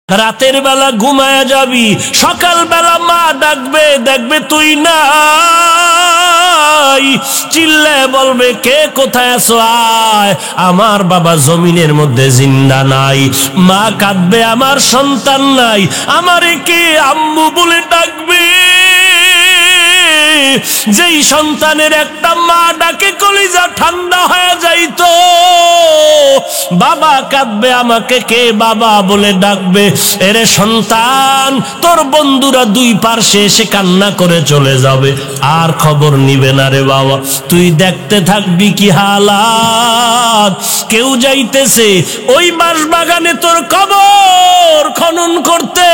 রাতের বেলা ঘুমায়া যাবি, সকাল বেলা মা ডাকবে, দেখবে তুই নাই, চিল্লায় বলবে কে কোথায় আছো, আয়। আমার বাবা জমিনের মধ্যে জিন্দা নাই। মা কাঁদবে আমার সন্তান নাই, আমারে কে আম্মু বলে ডাকবে। যেই সন্তানের একটা মা ডাকে কলিজা ঠান্ডা হয়ে যাইতো, বাবা কাঁদবে আমাকে কে বাবা বলে ডাকবে। এরে সন্তান, তোর বন্ধুরা দুই পার্শ্বে এসে কান্না করে চলে যাবে, আর খবর নিবে না রে বাবা। তুই দেখতে থাকবি কি হালাত। কেউ যাইতেছে ওই বাঁশবাগানে তোর কবর খনন করতে,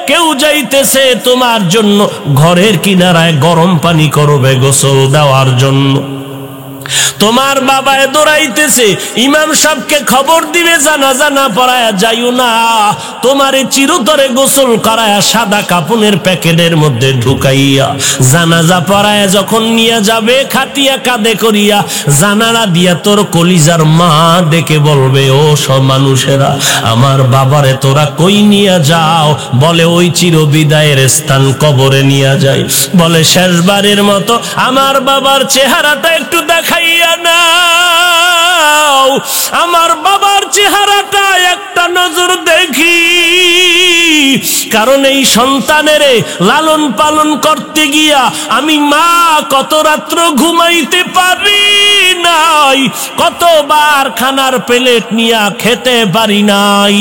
কেউ যাইতেছে তোমার জন্য ঘরের কিনারায় গরম পানি করবে গোসল দেওয়ার জন্য। তোমার বাবায় দৌড়াইতেছে ইমাম সাহেবকে খবর দিবে জানাজা না পড়ায়া যাইও না, তোমারে চিরতরে গোসল করায়া সাদা কাপনের প্যাকেটের মধ্যে ঢুকাইয়া জানাজা পড়ায়া যখন নিয়ে যাবে খাটিয়া কাঁধে করিয়া, জানালা দিয়া তোর কলিজার মা ডেকে বলবে ও সব মানুষেরা, আমার বাবারে তোরা কই নিয়ে যাও? বলে ওই চিরবিদায়ের স্থান কবরে নিয়ে যায়। বলে শেষবারের মতো আমার বাবার চেহারাটা একটু দেখাইয়া নাও, আমার বাবার চেহারাটা একটা নজর দেখি। কারণ এই সন্তানের লালন পালন করতে গিয়া আমি মা কত রাত্র ঘুমাইতে পারি নাই, কতবার খানার প্লেট নিয়া খেতে পারি নাই।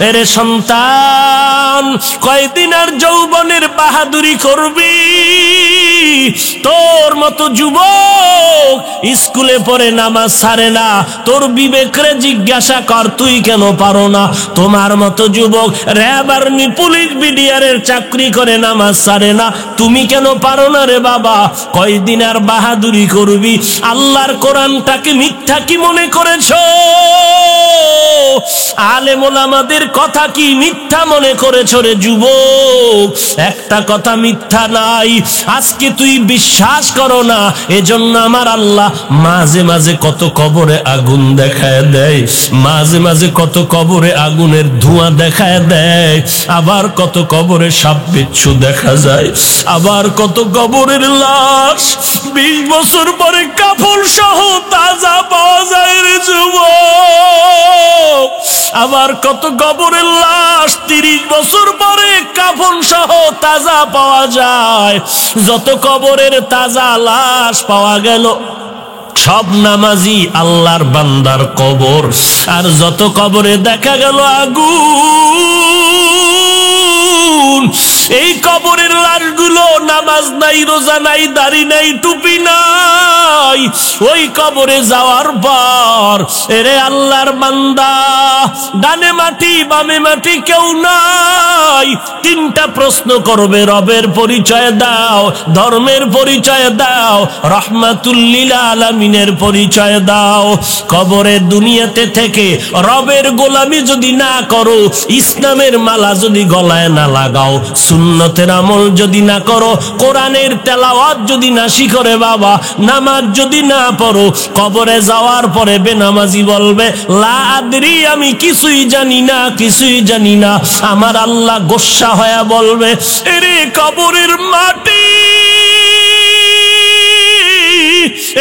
এরে সন্তান, কয়দিন আর যৌবনের বাহাদুরি করবি? তোর মতো যুবক স্কুলে পড়ে নামাজ ছাড়ে না, তোর বিবেকরে জিজ্ঞাসা কর তুই কেন পারো না? তোমার মতো যুবক র্যাব আর্মি পুলিশ বিডিআরের চাকরি করে নামাজ ছাড়ে না, তুমি কেন পারো না রে বাবা? কয়দিন আর বাহাদুরি করবি? আল্লাহর কোরআনটাকে মিথ্যা কি মনে করেছো? আলেম ওলামাদের কথা কি মিথ্যা মনে করেছো রে যুবক? একটা কথা মিথ্যা নাই। আজকে তুই বিশ্বাস করো না, এজন্য আমার আল্লাহ মাঝে মাঝে কত কবরে আগুন দেখায় দেয়, মাঝে মাঝে কত কবরে আগুনের ধোঁয়া দেখায় দেয়, আবার কত কবরে সাপ বিচ্ছু দেখা যায়, আবার কত কবরের লাশ 20 বছর পরে কাফন সহ তাজা পাওয়া যায় রে যুবক। আবার কত কবরের লাশ 30 বছর পরে কাফন সহ তাজা পাওয়া যায়। যত কবরের তাজা লাশ পাওয়া গেল সব নামাজি আল্লাহর বান্দার কবর, আর যত কবরে দেখা গেল আগুন, এই কবরের লাশগুলো নামাজ নাই, রোজা নাই, দাড়ি নাই, টুপি নাই। ওই কবরে যাওয়ার পর এরে আল্লাহর বান্দা, ডানে মাটি বামে মাটি কেউ নাই। 3টা প্রশ্ন করবে, রবের পরিচয় দাও, ধর্মের পরিচয় দাও, রহমাতুল লিল আলামিনের পরিচয় দাও। কবরে দুনিয়াতে থেকে রবের গোলামি যদি না করো, ইসলামের মালা যদি গলায় না লাগাও, সুন্নতের আমল যদি না করো, কোরআনের তেলাওয়াত যদি না শিখো রে বাবা, নামাজ যদি না পড়ো, কবরে যাওয়ার পরে বেনামাজি বলবে লা আদরি, আমি কিছুই জানি না, কিছুই জানি না। আমার আল্লাহ গোস্বা হয়ে বলবে এরে কবরের মাটি,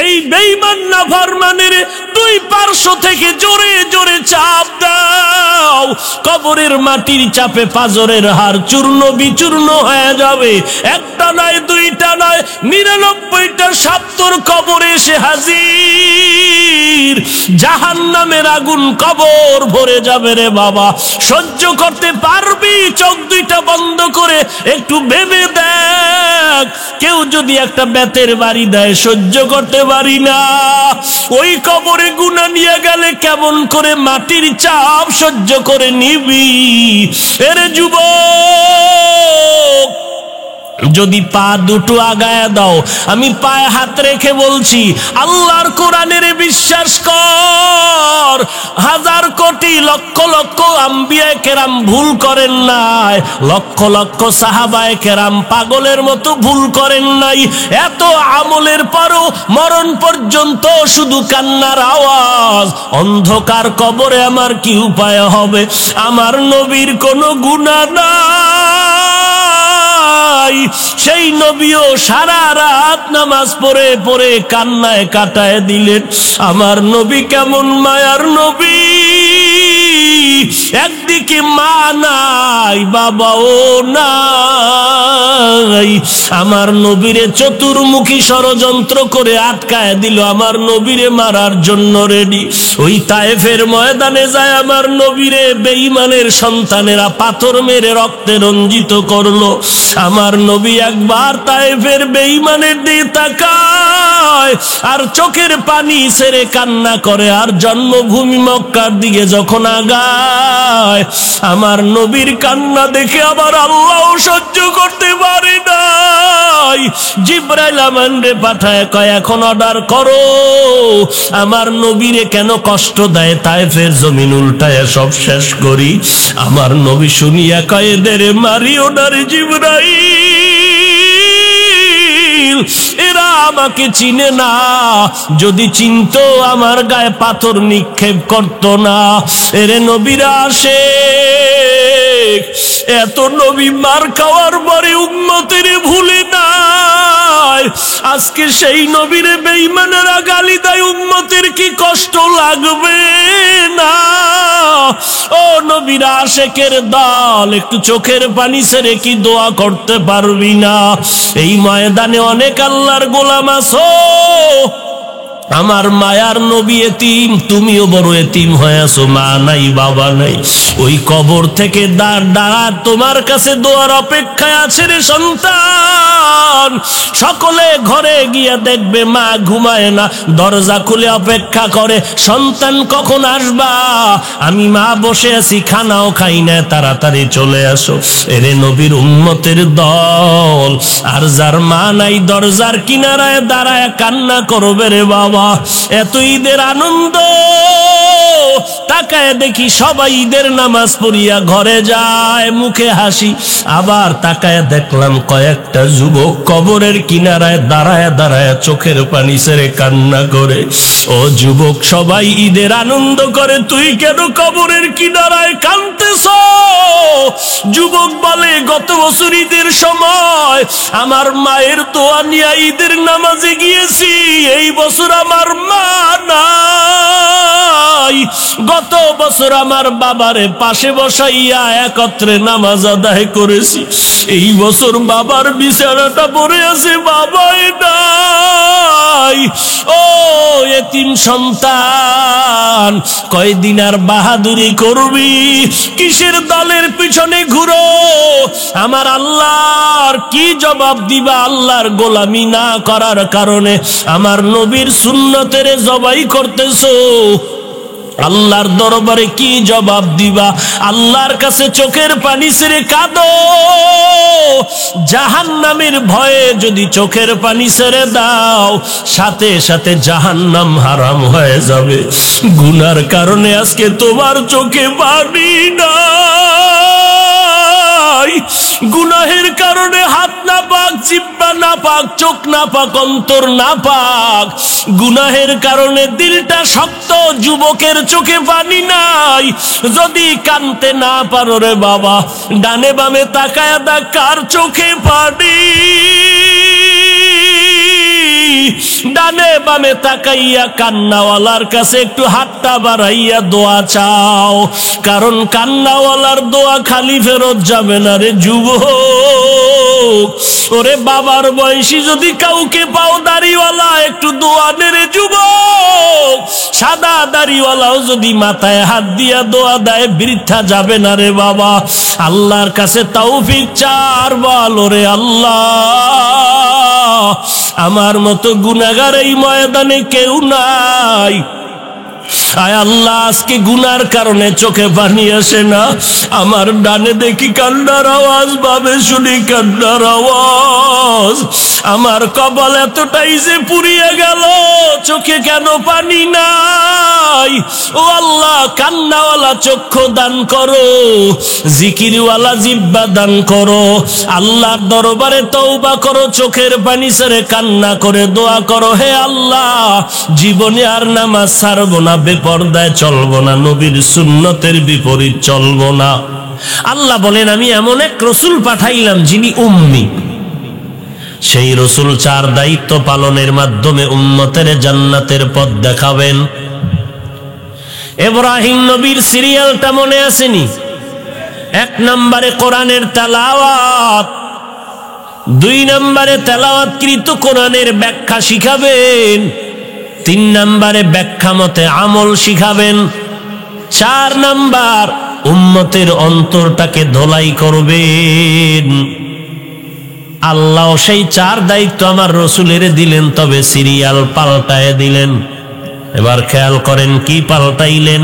এই বেঈমান নাফরমানের 2 পার্শ্ব থেকে জোরে জোরে চাপ দাও। কবরের মাটির চাপে পাজরের হাড় চূর্ণ বিচূর্ণ হয়ে যাবে। একটা নয়, 2টা নয়, 99টা সাপ তোর কবরে এসে হাজির। জাহান্নামের আগুন কবর ভরে যাবে রে বাবা। সহ্য করতে পারবি? চোখ 2টা বন্ধ করে একটু ভেবে দেখ। কেউ যদি একটা বেতের বাড়ি দেয়, সহ্য করতে পারি না। ওই কবরে গুনাহ নিয়ে গেলে কেমন করে মাটির চাপ সহ্য করে নিবি? এরে যুবক, যদি পা দুটো আগায় দাও, আমি পায়ে হাত রেখে বলছি, আল্লাহর কোরআনের বিশ্বাস কর। হাজার কোটি লক্ষ লক্ষ আম্বিয়া কেরাম ভুল করেন নাই, লক্ষ লক্ষ সাহাবায়ে কেরাম পাগলের মতো ভুল করেন নাই। এত আমলের পরও মরণ পর্যন্ত শুধু কান্নার আওয়াজ। অন্ধকার কবরে আমার কি উপায় হবে? আমার নবীর কোনো গুনাহ নাই, সেই নবীও সারা রাত নামাজ পড়ে পড়ে কান্নায় কাটায় দিলেন। আমার নবী কেমন মায়ার নবী, একদিকে মা নাই, বাবাও নাই। আমার নবীরে চতুর্মুখী ষড়যন্ত্র করে আটকায় দিল, আমার নবীরে মারার জন্য রেডি। ওই তায়েফের ময়দানে যায় আমার নবীরে বেঈমানের সন্তানেরা পাথর মেরে রক্তে রঞ্জিত করলো। আমার নবী একবার তায়েফের বেঈমানের দিকে তাকায় আর চোখের পানি ছেড়ে কান্না করে। আর জন্মভূমি মক্কার দিকে যখন আগায়, আমার নবীর কান্না দেখে আবার আল্লাহ সহ্য করতে পারে নাই। জিবরাইল আমানরে পাঠায়, কয় এখন অর্ডার করো আমার নবীরে কেন কষ্ট দেয়, তায়েফের জমিন উল্টায় সব শেষ করি। আমার নবী শুনিয়া কয়, এদের মারি ওনারে জিবরাইল, এরা আমাকে চিনে না, যদি চিনতো আমার গায়ে পাথর নিক্ষেপ করতো না। এরে নবীরা আসে, এত নবী মার খাওয়ার পরে উম্মতের ভুলে নাই। আজকে সেই নবীরে বেঈমানেরা গালি দেয়, উম্মতের কি কষ্ট লাগবে না? ও নবীরা আশেকের দল, একটু চোখের পানি ছেড়ে কি দোয়া করতে পারবি না? এই ময়দানে অনেক আল্লাহর গোলাম আছো, আমার মায়ার নবী এতিম, তুমিও বড় এতিম হয়ে আছো, মা নাই বাবা নাই। ওই কবর থেকে দাঁড়া তোমার কাছে দোয়ার অপেক্ষায় আছে রে সন্তান। সকলে ঘরে গিয়া দেখবে মা ঘুমায় না, দরজা খুলে অপেক্ষা করে, সন্তান কখন আসবা? আমি মা বসে আছি, খানাও খাই না, তাড়াতাড়ি চলে আসো। এরে নবীর উম্মতের দল, আর যার মা নাই দরজার কিনারায় দাঁড়ায় কান্না করবে রে বাবা। এত ঈদের আনন্দ, তাকায় দেখি সবাই ঈদের নামাজ পড়িয়া ঘরে যায়, মুখে হাসি। আবার তাকায় দেখলাম কয়েকটা যুবক কবরের কিনারায় দাঁড়ায় দাঁড়ায় চোখের পানি ছেড়ে কান্না করে। ও যুবক, সবাই ঈদের আনন্দ করে, তুই কেন কবরের কিনারায় কাঁদতেছ? যুবক বলে, গত বছর ঈদের সময় আমার মায়ের দোয়া নিয়ে ঈদের নামাজে গিয়েছি, এই বছর আমার মা নাই। গত বছর আমার বাবারে পাশে বসাইয়া একত্রে নামাজ আদায় করেছি, এই বছর বাবার বিছানাটা পড়ে আছে, বাবাই নাই। ও এতিম সন্তান, কয়দিন আর বাহাদুরি করবি? কিসের দলের পিছনে ঘুরো? আমার আল্লাহর কি জবাব দিবা? আল্লাহর গোলামি না করার কারণে আমার নবীর সুন্নতের জবাই করতেছো, আল্লাহর দরবারে কি জবাব দিবা? আল্লাহর কাছে চোখের পানি ছেড়ে কাঁদো। জাহান্নামের ভয়ে যদি চোখের পানি ছেড়ে দাও, সাথে সাথে জাহান্নাম হারাম হয়ে যাবে। গুনার কারণে আজকে তোমার চোখে পানি নাই, গুনাহের কারণে হাত না পাক, জিহ্বা না পাক, চোখ না পাক, অন্তর না পাক, গুনাহের কারণে দিলটা শক্ত, যুবকের চোখে পানি নাই। যদি কানতে না পারো রে বাবা, ডানে বামে তাকায় দেখ কার চোখে পানি। ডানে বামে তাকাইয়া কান্নাওয়ালার কাছে একটু হাতটা বাড়াইয়া দোয়া চাও, কারণ কান্নাওয়ালার দোয়া খালি ফেরত যাবে না রে যুবক। ওরে বাবার বয়সী যদি কাউকে পাও দাড়িওয়ালা, একটু দোয়া নে রে যুবক। সাদা দাড়িওয়ালাও যদি মাথায় হাত দিয়া দোয়া দেয়, বৃথা যাবে না রে বাবা। আল্লাহর কাছে তৌফিক চার, বল ওরে আল্লাহ, আমার মতো গুনাহগার এই ময়দানে কেউ নাই, আয় আল্লাহ, আজকে গুনার কারণে চোখে পানি আসে না। আমার ডানে দেখি কান্নার আওয়াজ, বামে শুনি কান্নার আওয়াজ। আমার কপাল এতটাই যে পুড়িয়ে গেল, চোখে কেন পানি নাই? ও আল্লাহ, কান্নাওয়ালা চক্ষু দান করো, জিকিরওয়ালা জিহ্বা দান করো। আল্লাহর দরবারে তওবা করো, চোখের পানি ছেড়ে কান্না করে দোয়া করো, হে আল্লাহ, জীবনে আর নামাজ ছাড়বো না, বেপরদায় চলবো না, নবীর সুন্নতের বিপরীত চলবো না। আল্লাহ বলেন, আমি এমন এক রসুল পাঠাইলাম যিনি উম্মি। সেই রসুল 4 দায়িত্ব পালনের মাধ্যমে উম্মতের জান্নাতের পথ দেখাবেন। ইব্রাহিম নবীর সিরিয়ালটা মনে আসেনি? 1 নম্বরে কোরআনের তেলাওয়াত, 2 নম্বরে তেলাওয়াতকৃত কোরআনের ব্যাখ্যা শিখাবেন, 3 নম্বরে ব্যাখ্যা মতে আমল শিখাবেন, 4 নম্বর উম্মতের অন্তরটাকে ধোলাই করবেন। আল্লাহ সেই 4 দায়িত্ব আমার রসুলের দিলেন, তবে সিরিয়াল পাল্টায় দিলেন। এবার খেয়াল করেন কি পাল্টাইলেন।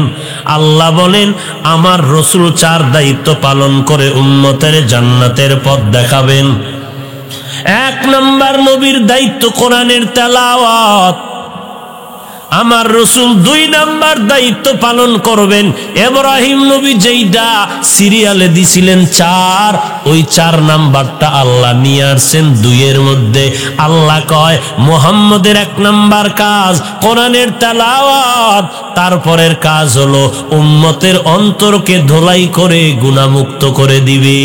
আল্লাহ বলেন, আমার রসুল 4 দায়িত্ব পালন করে উম্মতের জান্নাতের পথ দেখাবেন। 1 নম্বর নবীর দায়িত্ব কোরআনের তেলাওয়াত। আমার রসুল 2 নম্বর দায়িত্ব পালন করবেন। ইব্রাহিম নবী যেইটা সিরিয়ালে দিছিলেন 4, ওই 4 নাম্বারটা আল্লাহ নিয়ে আসছেন 2 এর মধ্যে। আল্লাহ কয়, মুহাম্মদের 1 নাম্বার কাজ কোরআনের তেলাওয়াত, তারপরের কাজ হলো উম্মতের অন্তরকে ধোলাই করে গুনাহমুক্ত করে দিবে।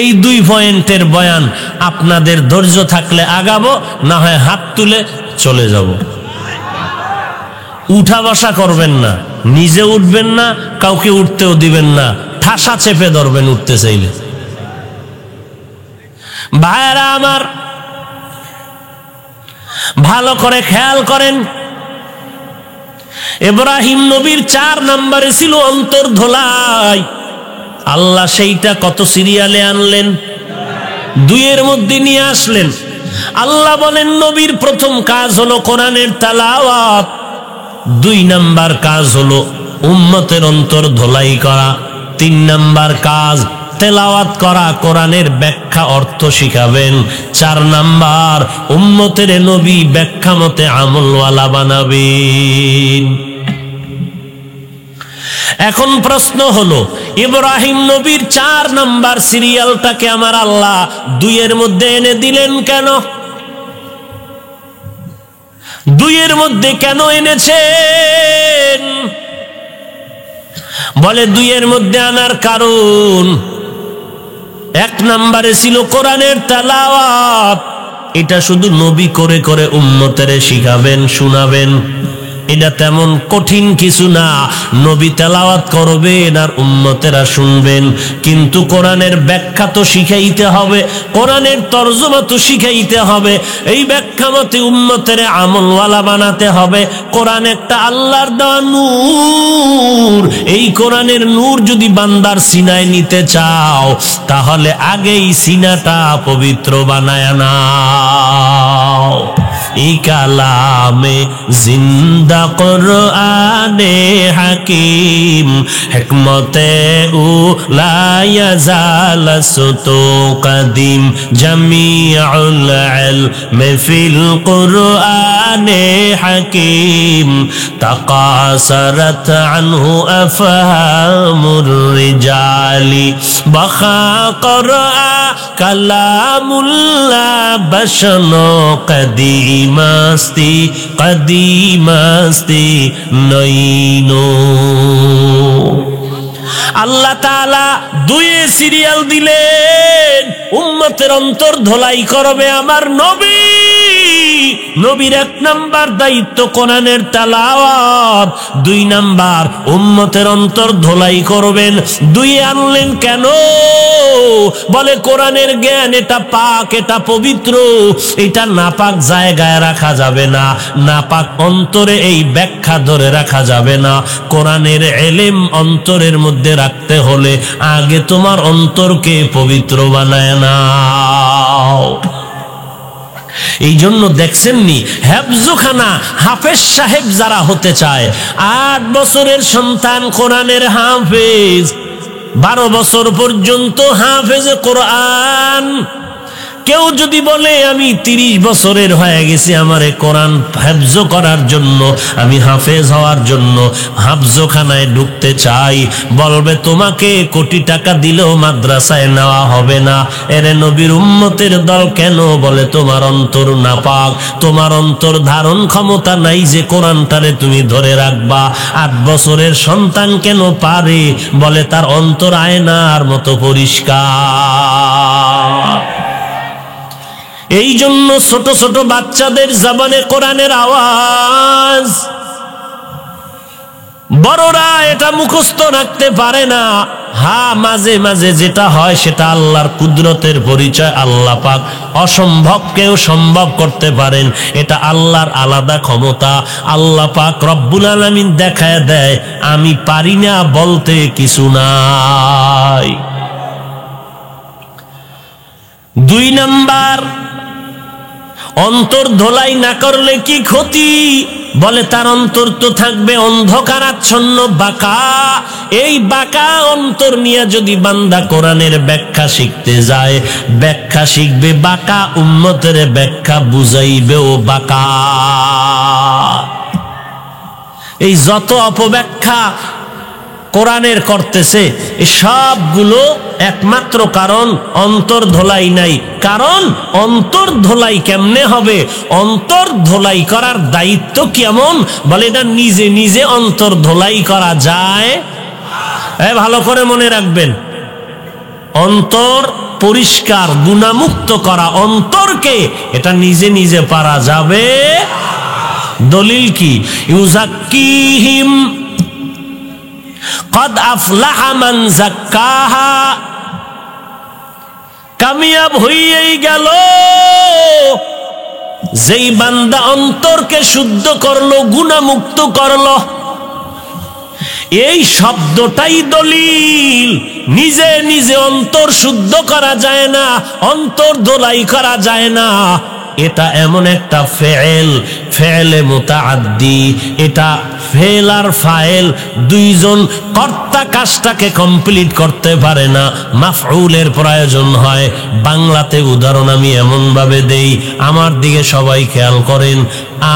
এই 2 পয়েন্টের বয়ান আপনাদের ধৈর্য থাকলে আগাবো, না হয় হাত তুলে চলে যাব। উঠা বসা করবেন না, নিজে উঠবেন না, কাউকে উঠতেও দিবেন না, ঠাসা চেপে ধরবেন উঠতে চাইলে। ভাইরা আমার, ভালো করে খেয়াল করেন, ইব্রাহিম নবীর 4 নম্বরে ছিল অন্তর ধোলাই। আল্লাহ সেইটা কত সিরিয়ালে আনলেন? 2 এর মধ্যে নিয়ে আসলেন। আল্লাহ বলেন, নবীর প্রথম কাজ হলো কোরআনের তেলাওয়াত, 2 নাম্বার কাজ হলো উম্মতের অন্তর ধোলাই করা, 3 নাম্বার কাজ তেলাওয়াত করা, কোরআনের ব্যাখ্যা অর্থ শিখাবেন, 4 নাম্বার উম্মতের নবী ব্যাখ্যা মতে আমলওয়ালা বানাবেন। এখন প্রশ্ন হলো, ইব্রাহিম নবীর 4 নাম্বার সিরিয়ালটাকে আমার আল্লাহ 2 এর মধ্যে এনে দিলেন কেন? 2 এর মধ্যে কেন এনেছেন? বলে 2 এর মধ্যে আনার কারণ, 1 নম্বরে ছিল কোরআনের তেলাওয়াত। এটা শুধু নবী করে করে উম্মতের শিখাবেন, শোনাবেন। এটা তেমন কঠিন কিছু না, নবী তেলাওয়াত করবেন আর উম্মতেরা শুনবেন। কিন্তু কোরআনের ব্যাখ্যা তো শিখাইতে হবে, কোরআনের তরজমা তো শিখাইতে হবে, এই ব্যাখ্যা মতে উম্মতের আমলওয়ালা বানাতে হবে। কোরআন একটা আল্লাহর দেওয়া নূর, এই কোরআনের নূর যদি বান্দার সিনায় নিতে চাও, তাহলে আগেই সিনাটা পবিত্র বানায় নাও। এই কালামে জিন্দা কুরআনে হাকিম, হিকমতে উলা ইয়াজাল সুতু কদিম, জামিউল ইলমি ফিল কুরআনে হাকিম, তাকাসারাত আনহু আফহামুর রিজালি, বাখা কুরআ কালামুল্লাহ বশনো কদিমাস্তি কদিমাস্তি নইনো। আল্লাহ তাআলা 2 সিরিয়াল দিলেন, উম্মতের অন্তর ধোলাই করবে আমার নবী। নবীর 1 নাম্বার দায়িত্ব কোরআনের তেলাওয়াত, 2 নাম্বার উম্মতের অন্তর ধোলাই করবেন। 2 আনলেন কেন? বলে কোরআনের জ্ঞান এটা পাক, এটা পবিত্র, এটা নাপাক জায়গায় রাখা যাবে না, নাপাক অন্তরে এই ব্যাখ্যা ধরে রাখা যাবে না। কোরআনের ইলম অন্তরের মধ্যে রাখতে হলে আগে তোমার অন্তরকে পবিত্র বানায় নাও। এই জন্য দেখছেননি হেফজখানা হাফেজ সাহেব যারা হতে চায়, 8 বছরের সন্তান কোরআনের হাফেজ, 12 বছর পর্যন্ত হাফেজে কোরআন। কেউ যদি বলে আমি 30 বছরের হয়ে গেছি, আমারে কোরআন হেফজ করার জন্য, আমি হাফেজ হওয়ার জন্য হাফজখানায় ঢুকতে চাই, বলবে তোমাকে কোটি টাকা দিলেও মাদ্রাসায় নেওয়া হবে না। এরে নবীর উম্মতের দল কেন? বলে তোমার অন্তর নাপাক, তোমার অন্তর ধারণ ক্ষমতা নাই যে কোরআনটারে তুমি ধরে রাখবা। 8 বছরের সন্তান কেন পারে? বলে তার অন্তর আয়নার মতো পরিষ্কার। এই জন্য ছোট ছোট বাচ্চাদের জবানে কোরআনের আওয়াজ, বড়রা এটা মুখস্থ রাখতে পারে না। হ্যাঁ, মাঝে মাঝে যেটা হয় সেটা আল্লাহর কুদরতের পরিচয়। আল্লাহ পাক অসম্ভবকেও সম্ভব করতে পারেন, এটা আল্লাহর আলাদা ক্ষমতা। আল্লাহ পাক রব্বুল আলামিন দেখায় দেয় আমি পারি না বলতে কিছু নাই। 2 নাম্বার, অন্তর ধোলাই না করলে কি ক্ষতি? বলে তার অন্তর তো থাকবে অন্ধকারাচ্ছন্ন, বাঁকা। এই বাঁকা অন্তর নিয়ে যদি বান্দা কোরআনের ব্যাখ্যা শিখতে যায়, ব্যাখ্যা শিখবে বাঁকা, উম্মতের ব্যাখ্যা বুঝাইবেও বাঁকা। এই যত অপব্যাখ্যা কোরআনের করতেছে, এই সবগুলো একমাত্র কারণ অন্তর ধোলাই নাই। কারণ অন্তর ধোলাই কেমনে হবে? অন্তর ধোলাই করার দায়িত্ব কেমন? বলে এটা নিজে নিজে অন্তর ধোলাই করা যায়। ভালো করে মনে রাখবেন, অন্তর পরিষ্কার গুনাহমুক্ত করা অন্তরকে এটা নিজে নিজে পারা যাবে। দলিল কি? ইউজাক্কিহিম কদ আফলাহা মান যাক্কাহা। কামিয়াব হইয়াই গেল যেই বান্দা অন্তরকে শুদ্ধ করলো, গুনাহমুক্ত করলো। এই শব্দটাই দলিল। নিজে নিজে অন্তর শুদ্ধ করা যায় না, অন্তর ধোলাই করা যায় না। এটা এমন একটা ফেল, ফেলে মুতাআদ্দি। এটা ফেল আর ফাইল দুইজন কর্তা কাজটাকে কমপ্লিট করতে পারে না, মাফউলের প্রয়োজন হয়। বাংলাতে উদাহরণ আমি এমন ভাবে দেই, আমার দিকে সবাই খেয়াল করেন।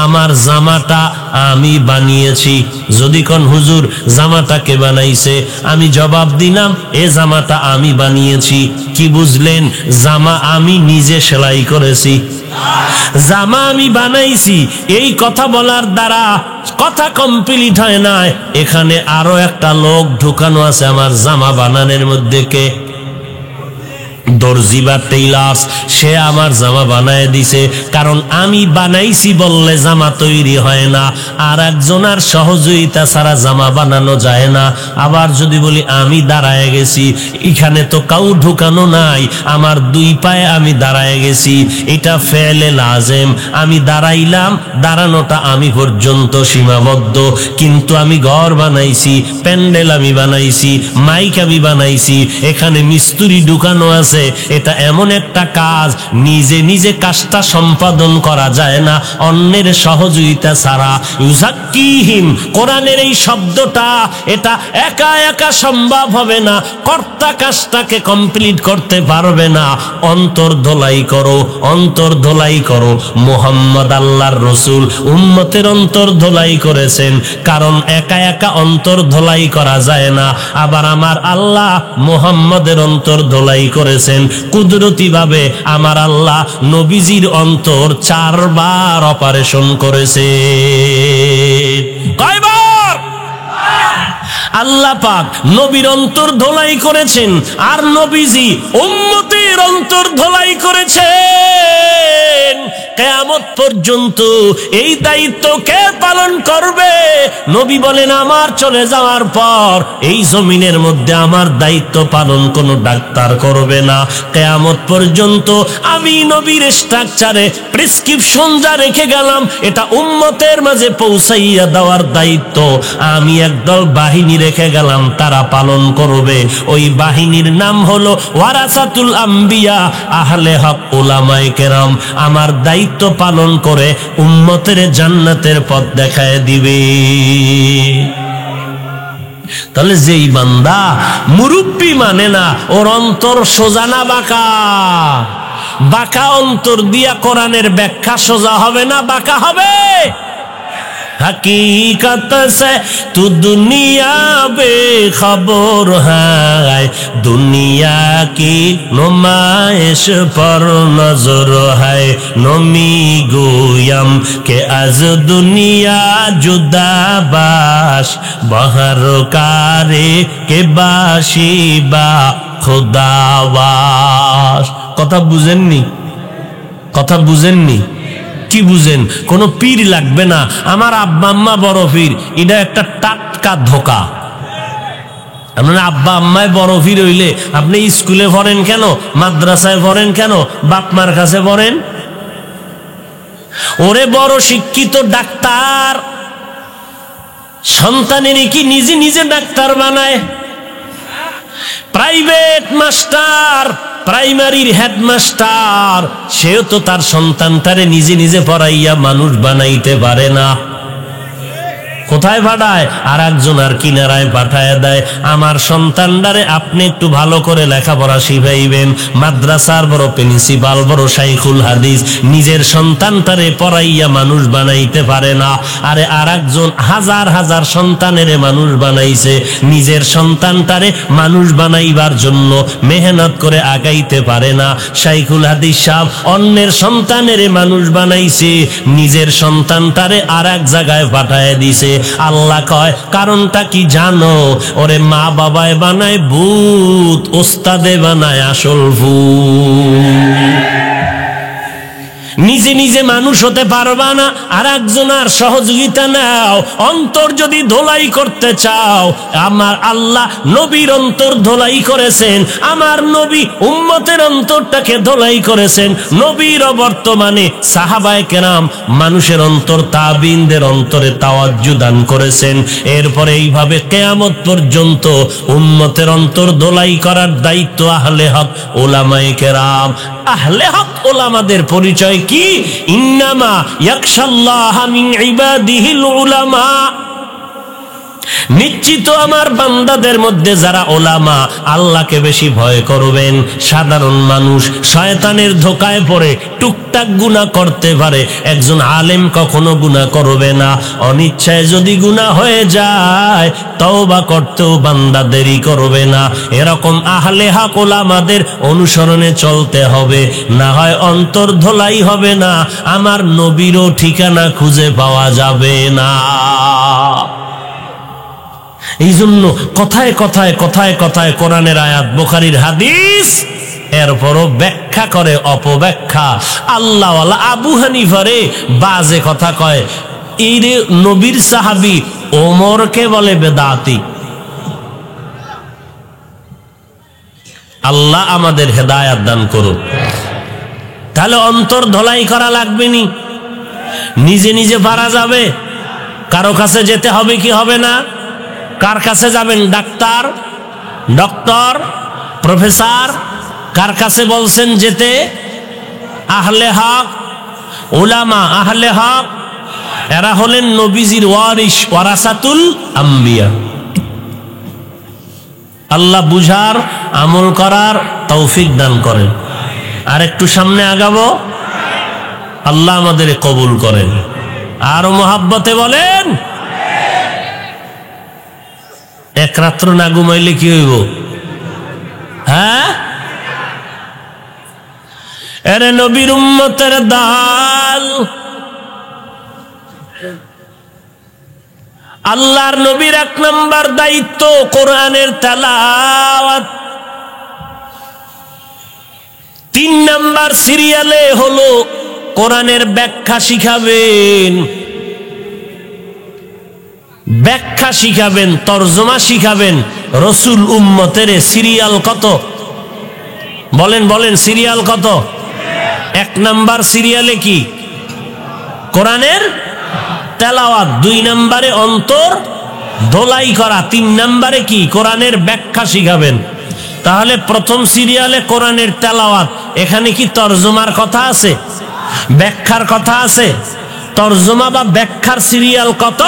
আমার জামাটা আমি বানিয়েছি, যদি কোন হুজুর জামাটা কে বানাইছে, আমি জবাব দিলাম এ জামাটা আমি বানিয়েছি। কি বুঝলেন? জামা আমি নিজে সেলাই করেছি, জামা আমি বানাইছি। এই কথা বলার দ্বারা কথা কমপ্লিট হয় না। এখানে আরো একটা লোক ঢুকানো আছে আমার জামা বানানোর মধ্যে। কে? দর্জি বা টেইলার্স। সে আমার জামা বানায় দিছে। কারণ আমি বানাইছি বললে জামা তৈরি হয় না, আর একজনের সহযোগিতা ছাড়া জামা বানানো যায় না। আবার যদি বলি আমি দাঁড়ায় গেছি, এখানে তো কাউ ঢুকানো নাই, আমার 2 পায়ে আমি দাঁড়ায় গেছি, এটা ফেলে লাজেম। আমি দাঁড়াইলাম, দাঁড়ানোটা আমি পর্যন্ত সীমাবদ্ধ। কিন্তু আমি ঘর বানাইছি, প্যান্ডেল আমি বানাইছি, মাইক আমি বানাইছি, এখানে মিস্ত্রি ঢুকানো আছে। এটা এমন একটা কাজ, নিজে নিজে কাজটা সম্পাদন করা যায় না অন্যের সহযোগিতা ছাড়া। ইউজাক্কিহিম, কোরআনের এই শব্দটা এটা একা একা সম্ভব হবে না, কর্তা কাজটাকে কমপ্লিট করতে পারবে না। অন্তর ধোলাই করো, অন্তর ধোলাই করো। মুহাম্মদ আল্লাহর রসুল উম্মতের অন্তর ধোলাই করেছেন, কারণ একা একা অন্তর ধোলাই করা যায় না। আবার আমার আল্লাহ মুহাম্মদের অন্তর ধোলাই করেছেন কুদরতি ভাবে। আমার আল্লাহ নবীজির অন্তর 4 বার অপারেশন করেছে। কয়বার? আল্লাহ পাক নবীর অন্তর ধোলাই করেছেন, আর নবীজি উম্মতের অন্তর ধোলাই করেছেন। কিয়ামত পর্যন্ত এই দায়িত্ব কে পালন করবে? নবী বলেন আমার চলে যাওয়ার পর এই জমিনের মধ্যে আমার দায়িত্ব পালন কোনো ডাক্তার করবে না। কিয়ামত পর্যন্ত আমি নবীর স্ট্রাকচারে প্রেসক্রিপশন যা রেখে গেলাম, এটা উম্মতের মাঝে পৌঁছাইয়া দেওয়ার দায়িত্ব আমি একদল বাহিনী রেখে গেলাম, তারা পালন করবে। ওই বাহিনীর নাম হলো ওয়ারাসাতুল আম্বিয়া। আম্বিয়া আহলে হক উলামায়ে কেরাম আমার দায়িত্ব পালন করে উম্মতের জান্নাতের পথ দেখায় দিবে। তাহলে যেই বান্দা মুরব্বি মানে না, ওর অন্তর সোজা না বাঁকা? বাঁকা অন্তর দিয়া কোরআনের ব্যাখ্যা সোজা হবে না বাঁকা হবে? हकीकत से तू दुनिया बेखबर है, दुनिया की नुमाइश पर नजर है, नमी गोयम के आज दुनिया जुदा बाश बहर कारे के बाशी बा खुदावास। কথা বুঝেননি? কথা বুঝেননি? কি বুঝেন? কোন পীর লাগবে না, আমার আব্বা আম্মা বড় পীর, এটা একটা টাটকা ধোকা। আপনার আব্বা আম্মায় বড় পীর হইলে আপনি স্কুলে পড়েন কেন, মাদ্রাসায় পড়েন কেন, বাপ মার কাছে পড়েন? ওরে বড় শিক্ষিত ডাক্তার সন্তানেরই কি নিজে নিজে ডাক্তার বানায়? প্রাইভেট মাস্টার, প্রাইমারির হেডমাস্টার, সেও তো তার সন্তানটারে নিজে নিজে পড়াইয়া মানুষ বানাইতে পারে না। কোথায় পাঠায়? আর একজন আর কিনারায় পাঠায় দেয়। আমার সন্তানটারে আপনি একটু ভালো করে লেখাপড়া শিখাইবেন। মাদ্রাসার বড় প্রিন্সিপাল, বড় শাইখুল হাদিস, নিজের সন্তানটারে পড়াইয়া মানুষ বানাইতে পারে না। আরে আর একজন হাজার হাজার সন্তানের মানুষ বানাইছে, নিজের সন্তানটারে মানুষ বানাইবার জন্য মেহনত করে আগাইতে পারে না। শাইখুল হাদিস সাহেব অন্যের সন্তানের মানুষ বানাইছে, নিজের সন্তানটারে আর এক জায়গায় পাঠায় দিছে। আল্লাহ কয় কারণটা কি জানো? ওরে মা বাবায় বানায় ভূত, ওস্তাদে বানায় আসল ভূত। নিজে নিজে মানুষ হতে পারবা না, আর একজনের সহযোগিতা নাও। অন্তর যদি ধোলাই করতে চাও, আমার আল্লাহ নবীর অন্তর ধোলাই করেছেন, আমার নবী উম্মতের অন্তরটাকে ধোলাই করেছেন। নবীর বর্তমানে সাহাবায়ে কেরাম মানুষের অন্তর, তাবিনদের অন্তরে তাওয়াজ্জু দান করেছেন। এরপরে এইভাবে কিয়ামত পর্যন্ত উম্মতের অন্তর ধোলাই করার দায়িত্ব আহলে হক উলামায়ে কেরাম। আহলে হক উলামাদের পরিচয় কি? ইন্নামা ইয়াখশাল্লাহ মিন ইবাদিহিল উলামা। নিশ্চিত আমার বান্দাদের মধ্যে যারা ওলামা, আল্লাহকে বেশি ভয় করবেন। সাধারণ মানুষ শয়তানের ধোকায় পড়ে টুকটাক গুনাহ করতে পারে, একজন আলেম কখনো গুনাহ করবে না। অনিচ্ছায় যদি গুনাহ হয়ে যায়, তওবা করতেও বান্দা দেরি করবে না। এরকম আহলে হক ওলামাদের অনুসরণে চলতে হবে, না হয় অন্তর ধোলাই হবে না, আমার নবীরও ঠিকানা খুঁজে পাওয়া যাবে না। এই জন্য কথায় কথায় কথায় কথায় কোরআনের আয়াত, বুখারীর হাদিস, এরপরও ব্যাখ্যা করে অপব্যাখ্যা। আল্লাহওয়ালা আবু হানিফারে বাজে কথা কয়, এই রে নবীর সাহাবী ওমরকে বলে বেদাতি। আল্লাহ আমাদের হেদায়াত দান করুন। তাহলে অন্তর ধোলাই করা লাগবে নি? নিজে নিজে পারা যাবে? কারো কাছে যেতে হবে কি হবে না? কার কাছে যাবেন? ডাক্তার, ডক্টর, প্রফেসর, কার কাছে বলছেন যেতে? আহলে হক উলামা। আহলে হক এরা হলেন নবীজির ওয়ারিস, ওয়ারাসাতুল আম্বিয়া। আল্লাহ বুঝার, আমল করার তৌফিক দান করেন। আর একটু সামনে আগাবো, আল্লাহ আমাদের কবুল করেন। আরো মোহাব্বতে বলেন। এক রাত্র না ঘুমাইলে কি হইব? হ্যাঁ, এরে নবীর উম্মতের দাল, আল্লাহর নবীর এক নাম্বার দায়িত্ব কোরআনের তেলাওয়াত। 3 নাম্বার সিরিয়ালে হলো কোরআনের ব্যাখ্যা শিখাবেন। ব্যাখ্যা শিখাবেন, তরজমা শিখাবেন। রসুল উম্মতের সিরিয়াল কত? বলেন বলেন, সিরিয়াল কত? 1 নাম্বার সিরিয়ালে কি? কোরআনের তেলাওয়াত। 2 নাম্বারে অন্তর ধোলাই করা। 3 নাম্বারে কি? কোরআনের ব্যাখ্যা শিখাবেন। তাহলে প্রথম সিরিয়ালে কোরআনের তেলাওয়াত, এখানে কি তরজমার কথা আছে, ব্যাখ্যার কথা আছে? তরজমা বা ব্যাখ্যার সিরিয়াল কত?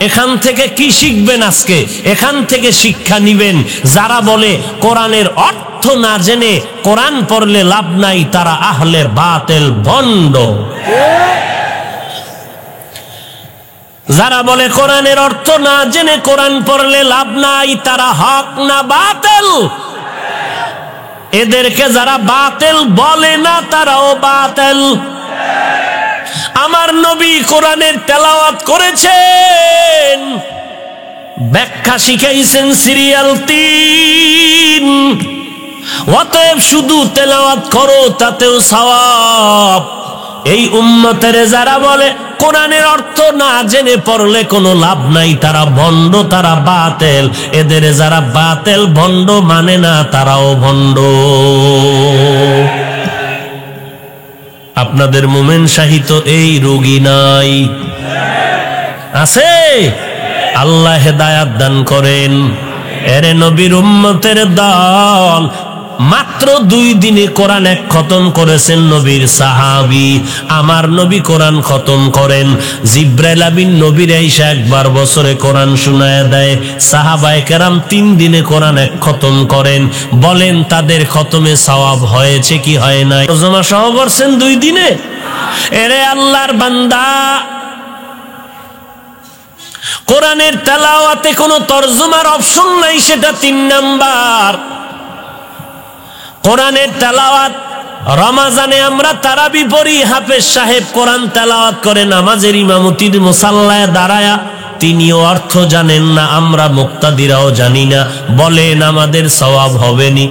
এখান থেকে কি শিখবেন আজকে? এখান থেকে শিক্ষা নিবেন যারা বলে কোরআনের অর্থ না জেনে কোরআন পড়লে লাভ নাই, তারা আহলে বাতিল, ভণ্ড। যারা বলে কোরআনের অর্থ না জেনে কোরআন পড়লে লাভ নাই, তারা হক না বাতিল? এদেরকে যারা বাতিল বলে না, তারাও বাতিল। আমার নবী কোরআনের তেলাওয়াত করেছেন, ব্যাখ্যা শিখাইছেন সিরিয়াল 3। অতএব শুধু তেলাওয়াত করো, তাতেও সওয়াব। এই উম্মতের যারা বলে কোরআনের অর্থ না জেনে পড়লে কোনো লাভ নাই, তারা ভণ্ড, তারা বাতিল। এদের যারা বাতিল ভণ্ড মানে না, তারাও ভণ্ড। আপনাদের মোমেন শাহী তো এই রোগী নাই, আছে? আল্লাহ হেদায়াত দান করেন। এরে নবীর উম্মতের দল, মাত্র 2 দিনে কোরআন এক খতম করেছেন নবীর সাহাবী। আমার নবী কোরআন খতম করেন, জিব্রাইল আমিন নবীর আইসা একবার বছরে কোরআন শুনায়া দেয়। সাহাবায়ে কেরাম 3 দিনে কোরআন এক খতম করেন। বলেন তাদের খতমে সওয়াব হয়েছে কি হয় নাই? তরজমা সহ করছেন 2 দিনে। এরে আল্লাহর বান্দা, কোরআনের তেলাওয়াতে কোনো তরজমার অপশন নাই, সেটা 3 নাম্বার। কোরআনের তেলাওয়াত রমাজানে আমরা তারাবি পড়ি, হাফেজ সাহেব কোরআন তেলাওয়াত করে নামাজের ইমামতির মুসাল্লায় দাঁড়ায়া, তিনিও অর্থ জানেন না, আমরা মুক্তাদিরাও জানি না। বলেন আমাদের সওয়াব হবে নি?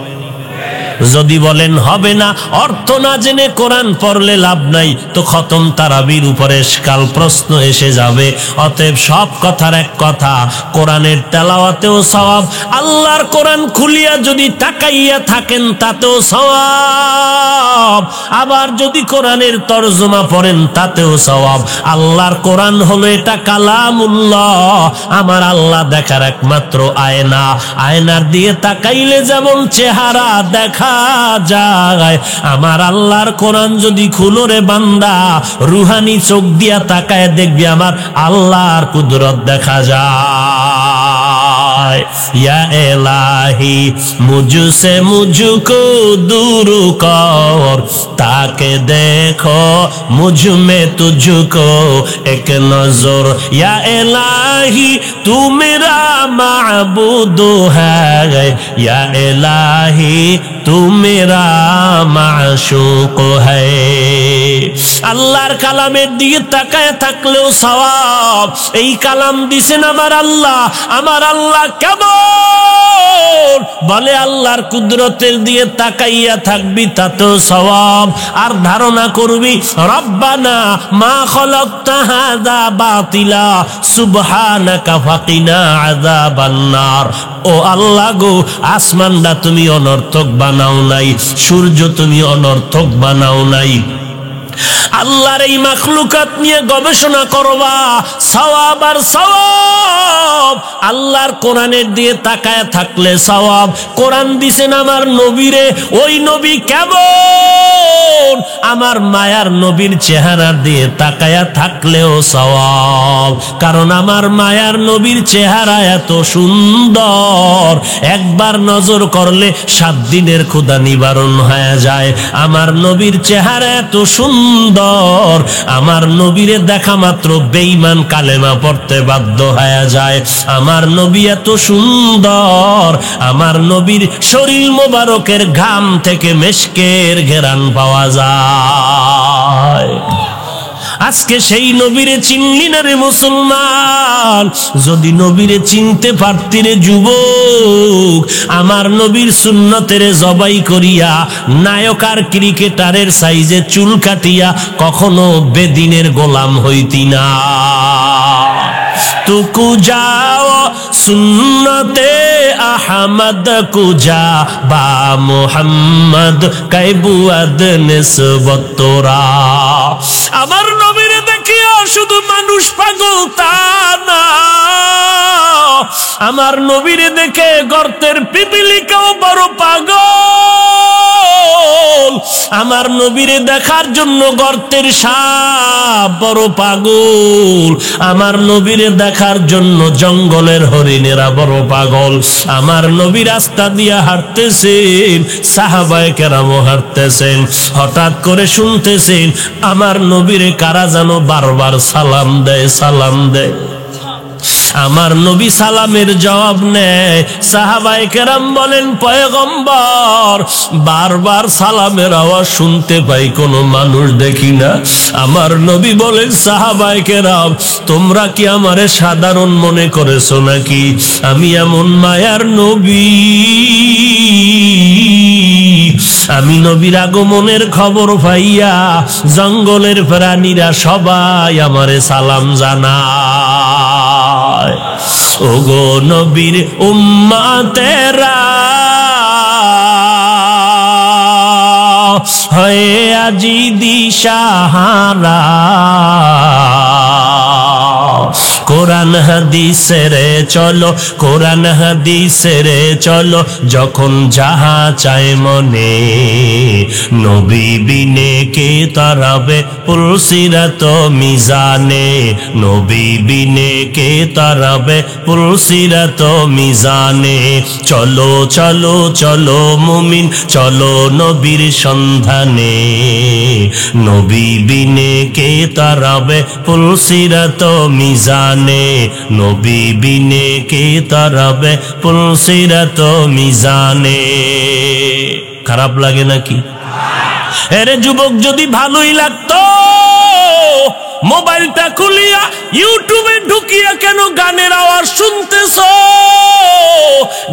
যদি বলেন হবে না, অর্থ না জেনে কোরআন পড়লে লাভ নাই, তো খতম তারাবির উপরে কাল প্রশ্ন এসে যাবে। অতএব সব কথার এক কথা, কোরআনের তেলাওয়াতেও সওয়াব, আল্লাহর কোরআন খুলিয়া যদি তাকাইয়া থাকেন তাতেও সওয়াব, আবার যদি কোরআনের তরজমা পড়েন তাতেও সওয়াব। আল্লাহর কোরআন হলো এটা কালামুল্লাহ, আমার আল্লাহ দেখার একমাত্র আয়না। আয়নার দিয়ে তাকাইলে যেমন চেহারা দেখা যায়, আমার আল্লাহর কোরআন যদি খুলো রে বান্দা, রুহানি চোখ দিয়া তাকায় দেখবি আমার আল্লাহর কুদরত দেখা যায়। ইয়া ইলাহি মুঝসে মুঝকো দূর কর, তাকে দেখো মুঝ মে তুঝকো এক নজর। ইয়া ইলাহি তু মেরা মাবুদ হ্যায়, ইয়া ইলাহি তু মেরা মাশুক হ্যায়। আল্লাহর কালামের দিকে তাকায় থাকলেও সওয়াব। এই কালাম দিছেন আমার আল্লাহ, আমার আল্লাহ কেমন বলে আল্লাহর কুদরতের দিয়ে তাকাইয়া থাকবি, তাতেও সওয়াব। আর ধারণা করবি রব্বানা মা খালাকতা হাযা বাতিলা সুবহানাকা ফাকিনা আযাবান নার। ও আল্লাহ গো, আসমানটা তুমি অনর্থক বানাও নাই, সূর্য তুমি অনর্থক বানাও নাই। আল্লাহর এই মাখলুকাত নিয়ে গবেষণা করবা, সওয়াব আর সওয়াব। আল্লাহর কোরআনের দিয়ে তাকায় থাকলে সওয়াব। কোরআন দিছেন আমার নবীরে, ওই নবী কেমন, আমার মায়ার নবীর চেহারা দিয়ে তাকায়া থাকলেও সওয়াব। কারণ আমার মায়ার নবীর চেহারা এত সুন্দর, একবার নজর করলে 7 দিনের ক্ষুধা নিবারণ হয়ে যায়। আমার নবীর চেহারা এত সুন্দর, আমার নবীরে দেখা মাত্র বেঈমান কালেমা পড়তে বাধ্য হয়ে যায়। আমার নবী এত সুন্দর, আমার নবীর শরীর মোবারকের ঘাম থেকে মেশকের ঘেরান পাওয়া যায়। আজকে সেই নবীরে চিনলি না রে মুসলমান। যদি নবীরে চিনতে পারতি রে যুবক, আমার নবীর সুন্নতের জবাই করিয়া নায়ক আর ক্রিকেটারের সাইজে চুল কাটিয়া কখনো বেদিনের গোলাম হইতি না। তুকু যাও সুন্নতে আহমদ কুজা বা মুহাম্মদ কাইবুয়াদ নিসবত তোরা। আমার নবীরে দেখিয়া শুধু মানুষ পাগল তা না, আমার নবীরে দেখে গর্তের পিপিলিকাও বড় পাগল, আমার নবীরে দেখার জন্য গর্তের সাপ বড় পাগল, আমার নবীরে দেখার জন্য জঙ্গলের হরিণেরা বড় পাগল। আমার নবী রাস্তা দিয়ে হাঁটতেছেন, সাহাবায়ে কেরামও হাঁটতেছেন, হঠাৎ করে শুনতেছেন আমার নবীরে কারা যেন বারবার সালাম দেয়, সালাম দেয়। আমার নবী সালামের জবাব নেয়। সাহাবায়ে কেরাম বলেন, পয়গম্বর, বারবার সালামের আওয়াজ শুনতে পাই, কোনো মানুষ দেখি না। আমার নবী বলেন, সাহাবায়ে কেরাম, তোমরা কি আমারে সাধারণ মনে করেছো নাকি? আমি এমন মায়ার নবী, আমি নবীর আগমনের খবর পাইয়া জঙ্গলের প্রাণীরা সবাই আমারে সালাম জানায়। ওগো নবীর উম্মতেরা হয়ে আজি দিশাহারা, কোরআন হাদিসের চলো, কোরআন হাদিসের চলো, যখন যাহা চায় মনে, নবী বিনে কে তারাবে পুলসিরাত মিজানে, নবী বিনে কে তারাবে পুলসিরাত মিজানে। চলো চলো চলো মুমিন, চলো নবীর সন্ধানে, নবী বিনে কে তারাবে পুলসিরাত মিজানে, নবী বিনে কে তারাবে পুলসিরাত মিজানে। খারাপ লাগে নাকি? এরে যুবক, যদি ভালোই লাগতো মোবাইলটা খুলিয়া ইউটিউবে ঢুকিয়া কেন গানের আওয়াজ শুনতেছ?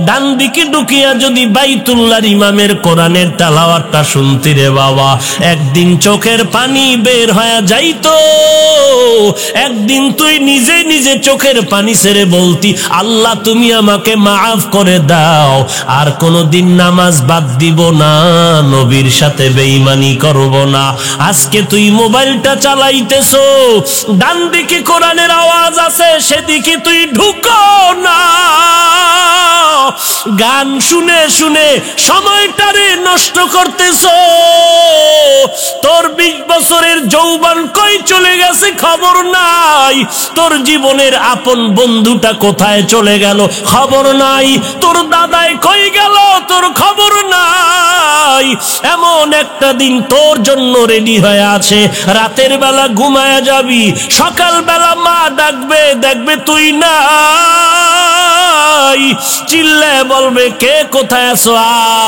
ডান দিকে ঢুকিয়া যদি বাইতুল্লাহর ইমামের কোরআনের তেলাওয়াতটা শুনতি রে বাবা, একদিন চোখের পানি বের হয়ে যাইতো। একদিন তুই নিজে নিজে চোখের পানি ছেড়ে বলতি, আল্লাহ তুমি আমাকে মাফ করে দাও, আর কোনোদিন নামাজ বাদ দিব না, নবীর সাথে বেঈমানি করব না। আজকে তুই মোবাইলটা চালাইতেছো, ডান দিকে কোরআনের আওয়াজ আছে, সেদিকে তুই ঢুকো না, গান শুনে শুনে সময়টারে নষ্ট করতেছো। তোর 20 বছরের যৌবন কই চলে গেছে খবর নাই, তোর জীবনের আপন বন্ধুটা কোথায় চলে গেল খবর নাই, তোর দাদাই কই গেল তোর খবর নাই। এমন একটা দিন তোর জন্য রেডি হয়ে আছে, রাতের বেলা ঘুমায়া যাবি, সকাল বেলা মা ডাকবে, দেখবে তুই নাই, চিল্লায় বলবে, কে কোথায় আছো,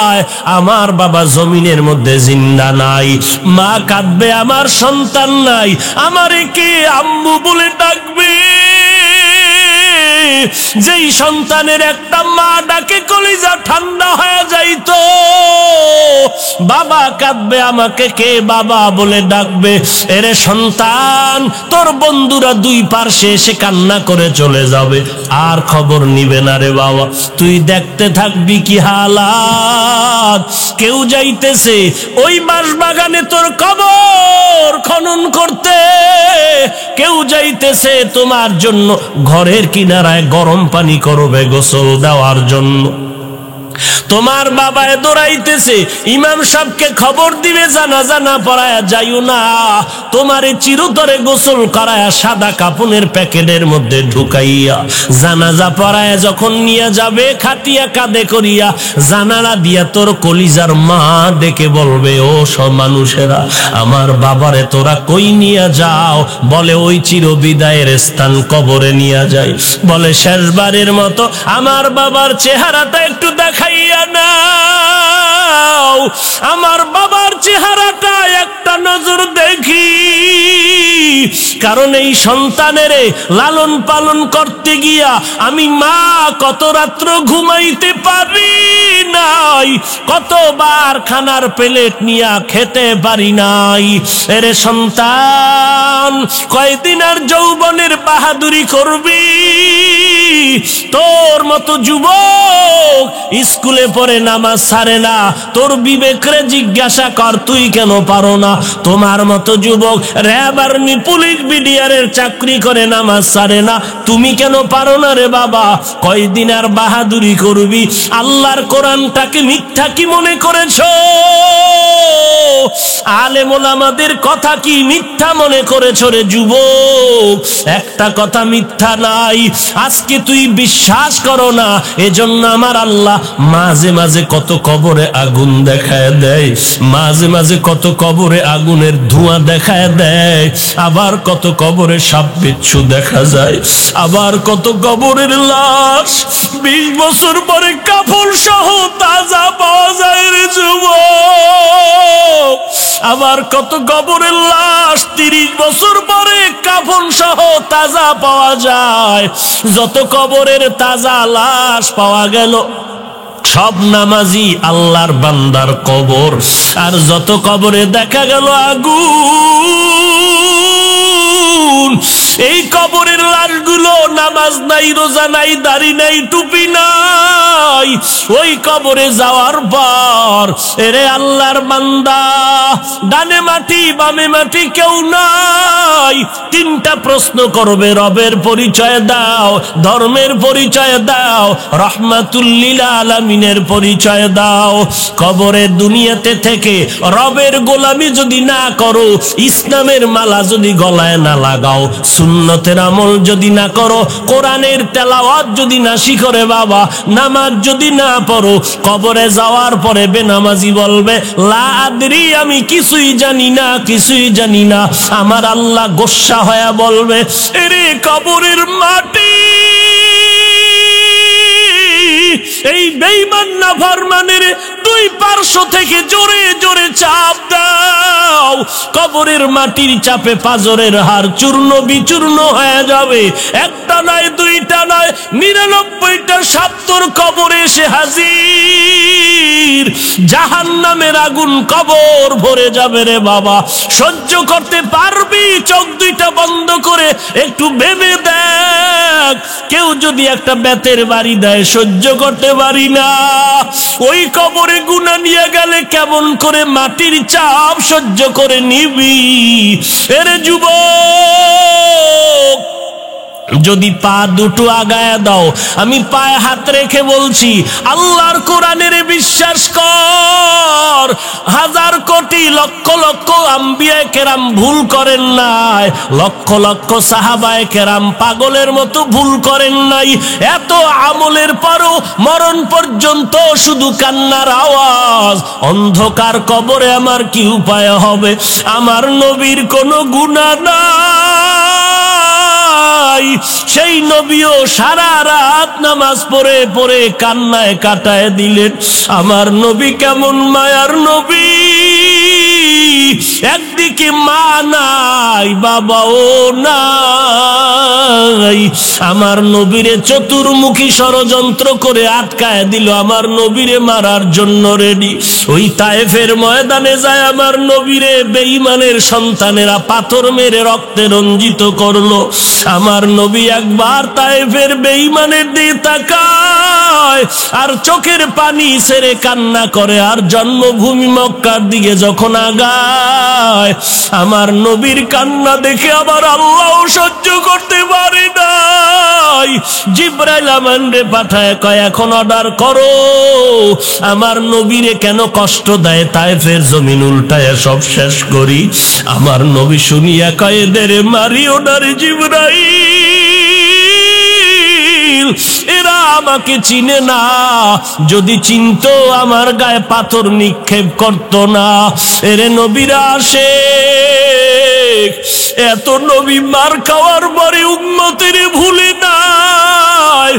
আয়। আমার বাবা জমিনের মধ্যে জিন্দা নাই। মা কাঁদবে, আমার সন্তান নাই, আমারে কে আম্মু বলে ডাকবে। যেই সন্তানের একটা মা ডাকে কলিজা ঠান্ডা হয়ে যাইতো, বাবা কাঁদবে, আমাকে কে বাবা বলে ডাকবে। এরে সন্তান, তোর বন্ধুরা দুই পার্শ্বে এসে কান্না করে চলে যাবে, আর খবর নিবে না রে বাবা। তুই দেখতে থাকবি কি হালাত। কেউ যাইতেছে ওই বাঁশবাগানে তোর কবর খনন করতে, কেউ যাইতেছে তোমার জন্য ঘরের কিনারায় গরম পানি করবে গোসল দেওয়ার জন্য। তোমার বাবায় দৌড়াইতেছে ইমাম সাহেবকে খবর দিবে জানাজা না পড়ায়া যাইও না, তোমারে চিরতরে গোসল করায়া সাদা কাপনের প্যাকেটের মধ্যে ঢুকাইয়া জানাজা পড়ায়া যখন নিয়ে যাবে খাটিয়া কাঁধে করিয়া, জানালা দিয়া তোর কলিজার মা ডেকে বলবে, ও সব মানুষেরা, আমার বাবারে তোরা কই নিয়ে যাও? বলে, ওই চির বিদায়ের স্থান কবরে নিয়ে যায়। বলে, শেষবারের মতো আমার বাবার চেহারাটা একটু দেখাইয়া নাও, আমার বাবার চেহারাটা একটা নজর দেখি। কারণ এই সন্তানের লালন পালন করতে গিয়া আমি মা কত রাত্র ঘুমাইতে পারি নাই, কতবার খানার প্লেট নিয়া খেতে পারি নাই। এরে সন্তান, কয়দিন আর যৌবনের বাহাদুরি করবি? তোর মতো যুবক স্কুলে পড়ে নামাজ ছাড়ে না, তোর বিবেকরে জিজ্ঞাসা কর তুই কেন পারো না? তোমার মতো যুবক র্যাব আর্মি পুলিশ বিডিআরের চাকরি করে নামাজ ছাড়ে না, তুমি কেন পারো না রে বাবা? কয়দিন আর বাহাদুরি করবি? আল্লাহর কোরআনটাকে মিথ্যা কি মনে করেছো? আলেম ওলামাদের কথা কি মিথ্যা মনে করেছো রে যুবক? একটা কথা মিথ্যা নাই। আজকে তুই বিশ্বাস করো না, এজন্য আমার আল্লাহ মাঝে মাঝে কত কবরে আগুন দেখায় দেয়, মাঝে মাঝে কত কবরে আগুনের ধোঁয়া দেখায় দেয়, আবার কত কবরে সাপ বিচ্ছু দেখা যায়, আবার কত কবরের লাশ 20 বছর পরে কাফন সহ তাজা পাওয়া যায় রে যুবক। আবার কত কবরের লাশ 30 বছর পরে কাফন সহ তাজা পাওয়া যায়। যত কবরের তাজা লাশ পাওয়া গেল সব নামাজি আল্লাহর বান্দার কবর, আর যত কবরে দেখা গেল আগুন, এই কবরের লাশগুলো নামাজ নাই, রোজা নাই, দাড়ি নাই, টুপি নাই। ওই কবরে যাওয়ার পর এরে আল্লাহর বান্দা, ডানে মাটি বামে মাটি কেউ নাই। 3টা প্রশ্ন করবে, রবের পরিচয় দাও, ধর্মের পরিচয় দাও, রহমাতুল লিল আলামিনের পরিচয় দাও। কবরের দুনিয়াতে থেকে রবের গোলামি যদি না করো, ইসলামের মালা যদি গলায় না লাগাও, সুন্নতের আমল যদি না করো, কোরআনের তেলাওয়াত যদি না শিখো রে বাবা, নামাজ যদি না পড়ো, কবরে যাওয়ার পরে বেনামাজি বলবে লা আদরি, আমি কিছুই জানি না, কিছুই জানি না। আমার আল্লাহ গোস্সা হয়ে বলবে, এরে কবরের মাটি, এই বেঈমান নাফরমানের 2 পার্শ্ব থেকে জোরে জোরে চাপ দাও। কবরের মাটির চাপে পাজরের হাড় চূর্ণ বিচূর্ণ হয়ে যাবে। একটা নয়, 2টা নয়, 99টা সাপ তোর কবরে এসে হাজির। জাহান্নামের আগুন কবর ভরে যাবে রে বাবা। সহ্য করতে পারবি? চোখ 2টা বন্ধ করে একটু ভেবে দেখ। কেউ যদি একটা বেতের বাড়ি দেয়, সহ্য করতে পারি না। ওই কবরে গুনাহ নিয়ে গেলে কেমন করে মাটির চাপ সহ্য করে নিবি? এরে যুবক, যদি পা দুটো আগায়া দাও, আমি পায়ে হাত রেখে বলছি, আল্লাহর কোরআনের বিশ্বাস কর। 1000 কোটি লক্ষ লক্ষ আম্বিয়ায়ে কেরাম ভুল করেন নাই, লক্ষ লক্ষ সাহাবায়ে কেরাম পাগলের মতো ভুল করেন নাই। এত আমলের পরও মরণ পর্যন্ত শুধু কান্নার আওয়াজ। অন্ধকার কবরে আমার কি উপায় হবে? আমার নবীর কোনো গুনাহ নাই, সেই নবীও সারা রাত নামাজ পড়ে পড়ে কান্নায় কাটায় দিলেন। আমার নবী কেমন মায়ার নবী! একদিকে মা নাই, বাবাও নাই। আমার নবীরে চতুর্মুখী ষড়যন্ত্র করে আটকায় দিল, আমার নবীরে মারার জন্য রেডি। ওই তায়েফের ময়দানে যায় আমার নবীরে বেঈমানের সন্তানেরা পাথর মেরে রক্তে রঞ্জিত করলো। আমার নবী একবার তায়েফের বেঈমানের দিকে তাকায় আর চোখের পানি ছেড়ে কান্না করে, আর জন্মভূমি মক্কার দিকে যখন আগায়, আমার নবীর কান্না দেখে আবার আল্লাহ সহ্য করতে পারে নাই। জিবরাইল আমানরে পাঠায়, কয় এখন অর্ডার করো আমার নবীরে কেন কষ্ট দেয়, তায়েফের জমিন উল্টায় সব শেষ করি। আমার নবী শুনিয়া কয়, এদের মারিও না রে জিবরাইল, এরা আমাকে চিনে না, যদি চিনতো আমার গায়ে পাথর নিক্ষেপ করতো না। এরে নবীরা আসে, এত নবী মার খাওয়ার পরে উম্মতের ভুলে নাই।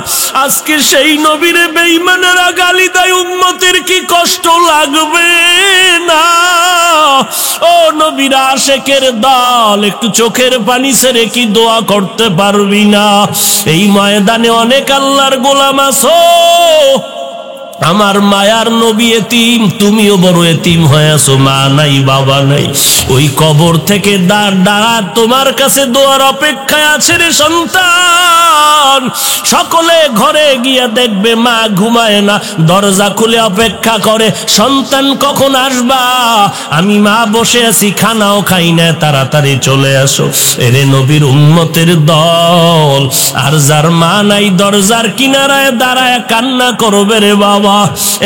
আজকে সেই নবীরে বেঈমানেরা গালি দেয়, উম্মতের কি কষ্ট লাগবে না? ও নবীরা আশেকের দল, একটু চোখের পানি ছেড়ে কি দোয়া করতে পারবি না? এই ময়দানে অনেক আল্লাহর গোলাম আছো, আমার মায়ার নবী এতিম, তুমিও বড় এতিম হয়ে আছো, মা নাই বাবা নাই। ওই কবর থেকে দাঁড়া তোমার কাছে দোয়ার অপেক্ষায় আছে রে সন্তান। সকলে ঘরে গিয়া দেখবে মা ঘুমায় না, দরজা খুলে অপেক্ষা করে, সন্তান কখন আসবা, আমি মা বসে আছি, খানাও খাই না, তাড়াতাড়ি চলে আসো। এরে নবীর উম্মতের দল, আর যার মা নাই দরজার কিনারায় দাঁড়ায় কান্না করবে রে বাবা।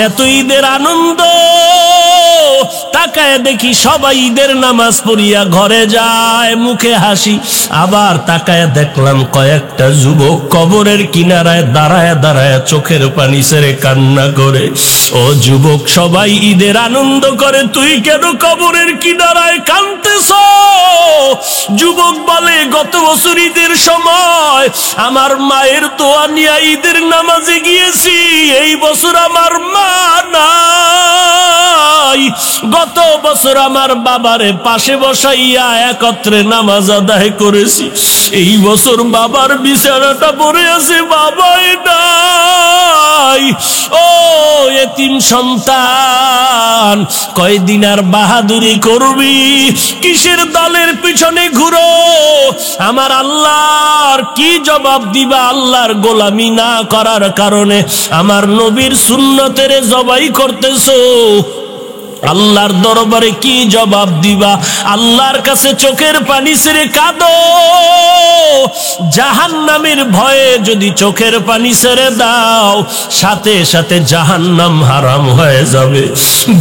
এত ঈদের আনন্দ, তাকায় দেখি সবাই ঈদের নামাজ পড়িয়া ঘরে যায়, মুখে হাসি। আবার তাকায় দেখলাম কয়েকটা যুবক কবরের কিনারায় দাঁড়ায় দাঁড়ায় চোখের পানি ছেড়ে কান্না করে। ও যুবক, সবাই ঈদের আনন্দ করে, তুই কেন কবরের কিনারায় কাঁদতেছ? যুবক বলে, গত বছর ঈদের সময় আমার মায়ের দোয়া নিয়ে ঈদের নামাজে গিয়েছি, এই বছর আমার মা নাই। গত বছর আমার বাবারে পাশে বসাইয়া একত্রে নামাজ আদায় করেছি, এই বছর বাবার বিছানাটা পড়ে আছে, বাবাই নাই। ও এতিম সন্তান, কয়দিন আর বাহাদুরি করবি? কিসের দলের পিছনে ঘুরো? আমার আল্লাহর কি জবাব দিবা? আল্লাহর গোলামি না করার কারণে আমার নবীর সুন্নতের জবাই করতেছো, আল্লাহর দরবারে কি জবাব দিবা? আল্লাহর কাছে চোখের পানি ছেড়ে কাঁদো। জাহান্নামের ভয়ে যদি চোখের পানি ছেড়ে দাও, সাথে সাথে জাহান্নাম হারাম হয়ে যাবে।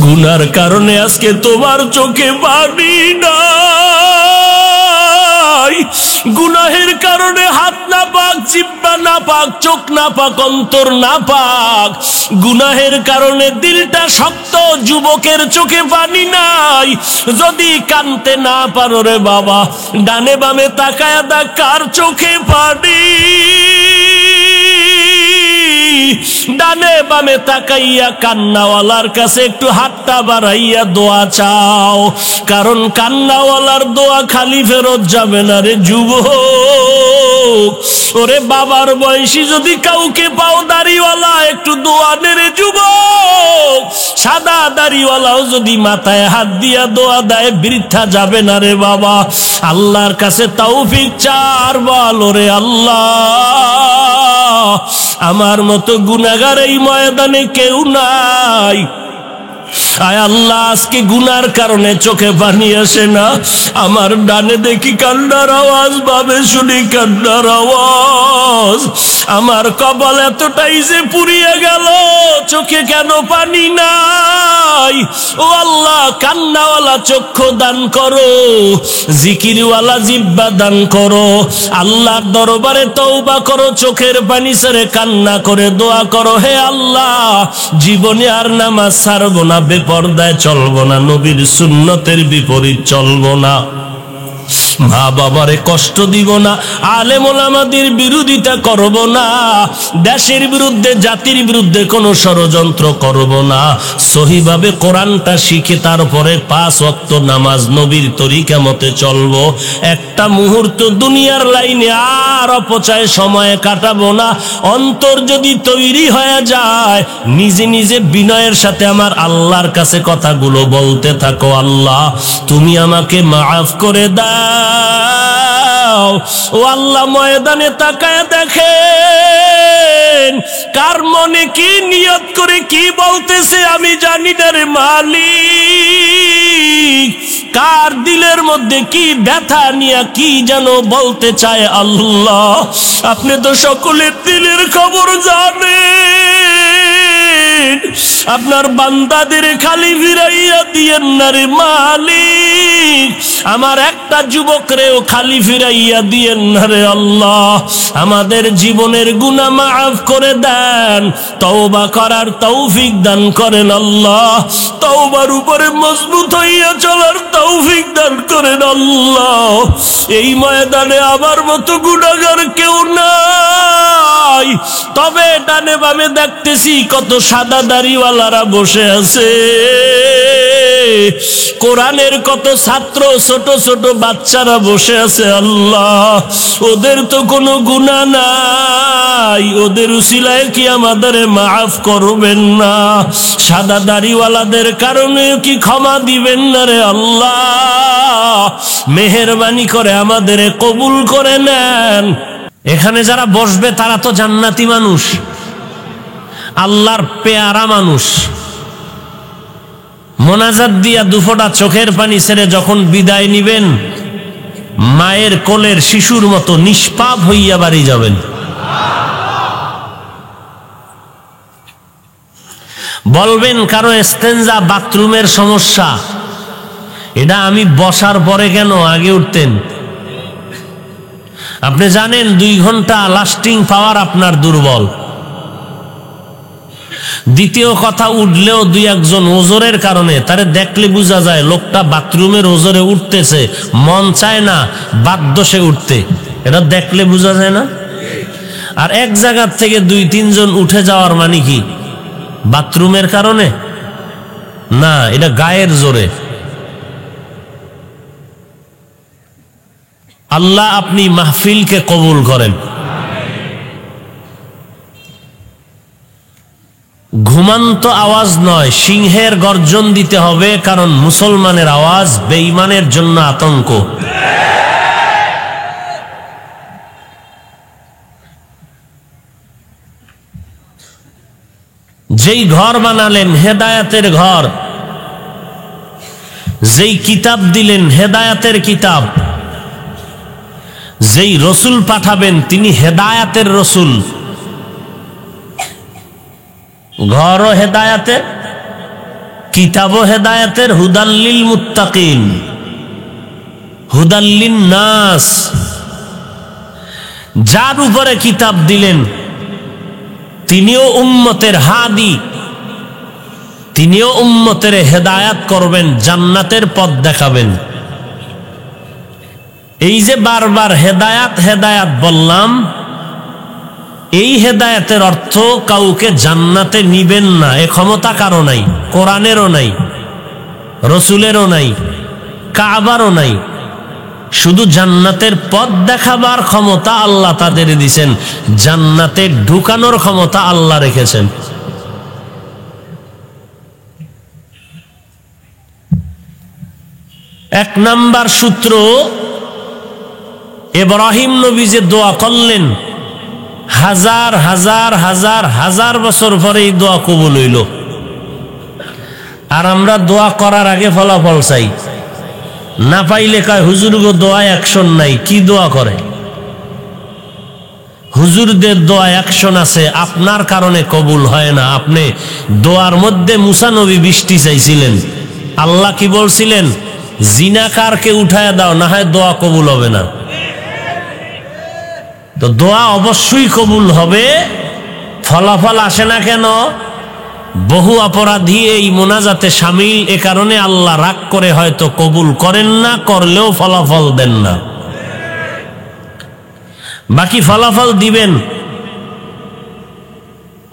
গুনার কারণে আজকে তোমার চোখে পানি নাই, গুনাহের কারণে হাত না পাক, জিহ্বা না পাক, চোখ না পাক, অন্তর না পাক, গুনাহের কারণে দিলটা শক্ত, যুবকের চোখে পানি নাই। যদি কানতে না পারো রে বাবা, ডানে বামে তাকায় দেখ কার চোখে পানি। ডানে বামে তাকাইয়া কান্নাওয়ালার কাছে একটু হাতটা বাড়াইয়া দোয়া চাও, কারণ কান্নাওয়ালার দোয়া খালি ফেরত যাবে না রে যুবক। ওরে বাবার বয়সী যদি কাউকে পাও দাড়িওয়ালা, একটু দোয়া নে রে যুবক। সাদা দাড়িওয়ালাও যদি মাথায় হাত দিয়া দোয়া দেয়, বৃথা যাবে না রে বাবা। আল্লাহর কাছে তৌফিক চার, বল রে আল্লাহ, আমার মতো গুনাহগার এই ময়দানে কেউ নাই। আয় আল্লাহ, আজকে গুনার কারণে চোখে পানি আসে না। আমার ডানে দেখি কান্নার আওয়াজ, বামে শুনি কান্নার আওয়াজ। আমার কপাল এতটাই যে পুড়িয়ে গেল, চোখে কেন পানি নাই? ও আল্লাহ, কান্নাওয়ালা চক্ষু দান করো, জিকিরওয়ালা জিহ্বা দান করো। আল্লাহর দরবারে তওবা করো, চোখের পানি ছেড়ে কান্না করে দোয়া করো, হে আল্লাহ, জীবনে আর নামাজ ছাড়বো না, বেপরদায় চলবো না, নবীর সুন্নতের বিপরীত চলবো না, মা বাবারে কষ্ট দিব না, আলেম ওলামাদের বিরোধিতা করব না, দেশের বিরুদ্ধে জাতির বিরুদ্ধে কোনো ষড়যন্ত্র করব না, সহিভাবে কোরআনটা শিখে তারপরে 5 ওয়াক্ত নামাজ নবীর তরিকা মতে চলবো। একটা মুহূর্ত দুনিয়ার লাইনে আর অপচয় সময় কাটাবো না। অন্তর যদি তৈরি হয়ে যায়, নিজে নিজে বিনয়ের সাথে আমার আল্লাহর কাছে কথাগুলো বলতে থাকো, আল্লাহ তুমি আমাকে মাফ করে দাও। ও আল্লাহ, ময়দানে তাকায় দেখেন কার মনে কি নিয়ত করে কি বলতেছে আমি জানি না রে মালিক। কার দিলের মধ্যে কি ব্যথা নিয়ে কি যেন বলতে চায় আল্লাহ, আপনি তো সকলের দিলের খবর জানেন। আপনার বান্দাদের খালি ফিরাইয়া দিয়েন না রে মালিক। আমার একটা যুবকরেও খালি ফিরাইয়া দিয়েন না রে আল্লাহ। আমাদের জীবনের গুনাহ মাফ করে দেন, তওবা করার তৌফিক দান করেন আল্লাহ। তওবার উপরে মজবুত হইয়া চলার তৌফিক দান করেন আল্লাহ। এই ময়দানে আমার মতো গুনাহগার কেউ নাই, তবে ডানে বামে দেখতেছি কত সাদা দাড়িওয়ালারা বসে আছে। কোরআনের কত ছাত্র ছোট ছোট বাচ্চারা বসে আছে আল্লাহ, ওদের তো কোনো গুনাহ নাই, ওদের উসিলায় কি আমাদের মাফ করবেন না? সাদা দাড়িওয়ালাদের কারণে কি ক্ষমা দিবেন না রে আল্লাহ? মেহেরবানি করে আমাদের কবুল করে নেন। এখানে যারা বসবে তারা তো জান্নাতি মানুষ, আল্লাহর পেয়ারা মানুষ। মোনাজাত দিয়া দুফোঁটা চোখের পানি ছেড়ে যখন বিদায় নিবেন, মায়ের কোলের শিশুর মতো নিষ্পাপ হইয়া বাড়ি যাবেন। বলবেন কারো ইস্তেঞ্জা বাথরুমের সমস্যা, এটা আমি বসার পরে কেন, আগে উঠতেন। আপনি জানেন 2 ঘন্টা লাস্টিং পাওয়ার আপনার দুর্বল। দ্বিতীয় কথা, উঠলেও 2-1 ওজরের কারণে তারে দেখলে বোঝা যায় লোকটা বাথরুমের ওজরে উঠতেছে, মন চায় না, বাধ্য সে উঠতে, এটা দেখলে বোঝা যায় না? আর এক জায়গার থেকে 2-3 জন উঠে যাওয়ার মানে কি বাথরুমের কারণে না, এটা গায়ের জোরে। আল্লাহ আপনি মাহফিলকে কবুল করেন। ঘুমান্ত আওয়াজ নয়, সিংহের গর্জন দিতে হবে, কারণ মুসলমানের আওয়াজ বেঈমানের জন্য আতঙ্ক। যেই ঘর বানালেন হেদায়েতের ঘর, যেই কিতাব দিলেন হেদায়েতের কিতাব, যেই রসুল পাঠাবেন তিনি হেদায়েতের রসুল, ঘরও হেদায়েতের, কিতাবও হেদায়েতের। হুদাল্লিল মুত্তাকিন, হুদাল্লিন নাস। যার উপরে কিতাব দিলেন তিনিও উম্মতের হাদি, তিনিও উম্মতের হেদায়াত করবেন, জান্নাতের পথ দেখাবেন। এই যে বারবার হেদায়াত হেদায়াত বললাম, এই হেদায়েতের অর্থ কাউকে জান্নাতে নিবেন না, এ ক্ষমতা কারো নাই, কোরআনেরও নাই, রসুলেরও নাই, কাবারও নাই। শুধু জান্নাতের পথ দেখাবার ক্ষমতা আল্লাহ তাদের দিয়েছেন, জান্নাতে ঢুকানোর ক্ষমতা আল্লাহ রেখেছেন। এক নাম্বার সূত্র, ইব্রাহিম নবী যে দোয়া করলেন, হাজার হাজার হাজার হাজার বছর পরে এই দোয়া কবুল হইল। আর আমরা দোয়া করার আগে ফলাফল চাই, না পাইলে কয় হুজুর গো দোয়া অ্যাকশন নাই। কি দোয়া করে? হুজুরদের দোয়া অ্যাকশন আছে, আপনার কারণে কবুল হয় না। আপনি দোয়ার মধ্যে মুসা নবী বৃষ্টি চাইছিলেন, আল্লাহ কি বলছিলেন? জিনাকারকে উঠায় দাও, না হয় দোয়া কবুল হবে না। তো দোয়া অবশ্যই কবুল হবে, ফলাফল আসে না কেন? বহু অপরাধী এই মোনাজাতে শামিল, এ কারণে আল্লাহ রাগ করে হয়তো কবুল করেন না, করলেও ফলাফল দেন না। বাকি ফলাফল দিবেন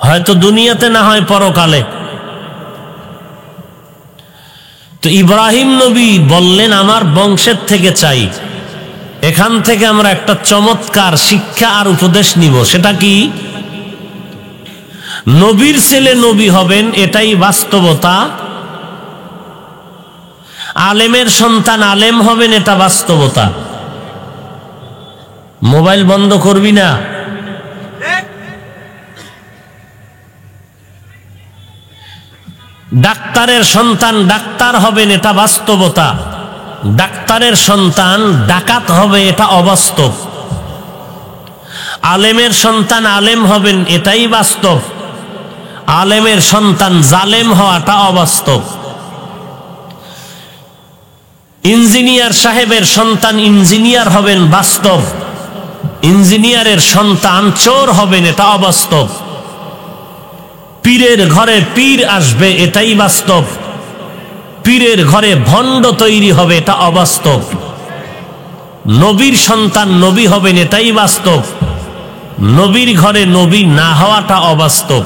হয়তো দুনিয়াতে, না হয় পরকালে। তো ইব্রাহিম নবী বললেন আমার বংশের থেকে চাই। এখান থেকে আমরা একটা চমৎকার শিক্ষা আর উপদেশ নিব। সেটা কি? নবীর ছেলে নবী হবেন, এটাই বাস্তবতা। আলেমের সন্তান আলেম হবেন, এটা বাস্তবতা। মোবাইল বন্ধ করবি না। ডাক্তারের সন্তান ডাক্তার হবেন, এটা বাস্তবতা। ডাক্তারের সন্তান ডাকাত হবে, এটা অবাস্তব। আলেমের সন্তান আলেম হবেন, এটাই বাস্তব। আলেমের সন্তান জালেম হওয়াটা অবাস্তব। ইঞ্জিনিয়ার সাহেবের সন্তান ইঞ্জিনিয়ার হবেন, বাস্তব। ইঞ্জিনিয়ারের সন্তান চোর হবেন, এটা অবাস্তব। পীরের ঘরে পীর আসবে, এটাই বাস্তব। পীরের ঘরে ভণ্ড তৈরি হবে, এটা অবাস্তব। নবীর সন্তান নবী হবেন, এটাই বাস্তব। নবীর ঘরে নবী না হওয়াটা অবাস্তব।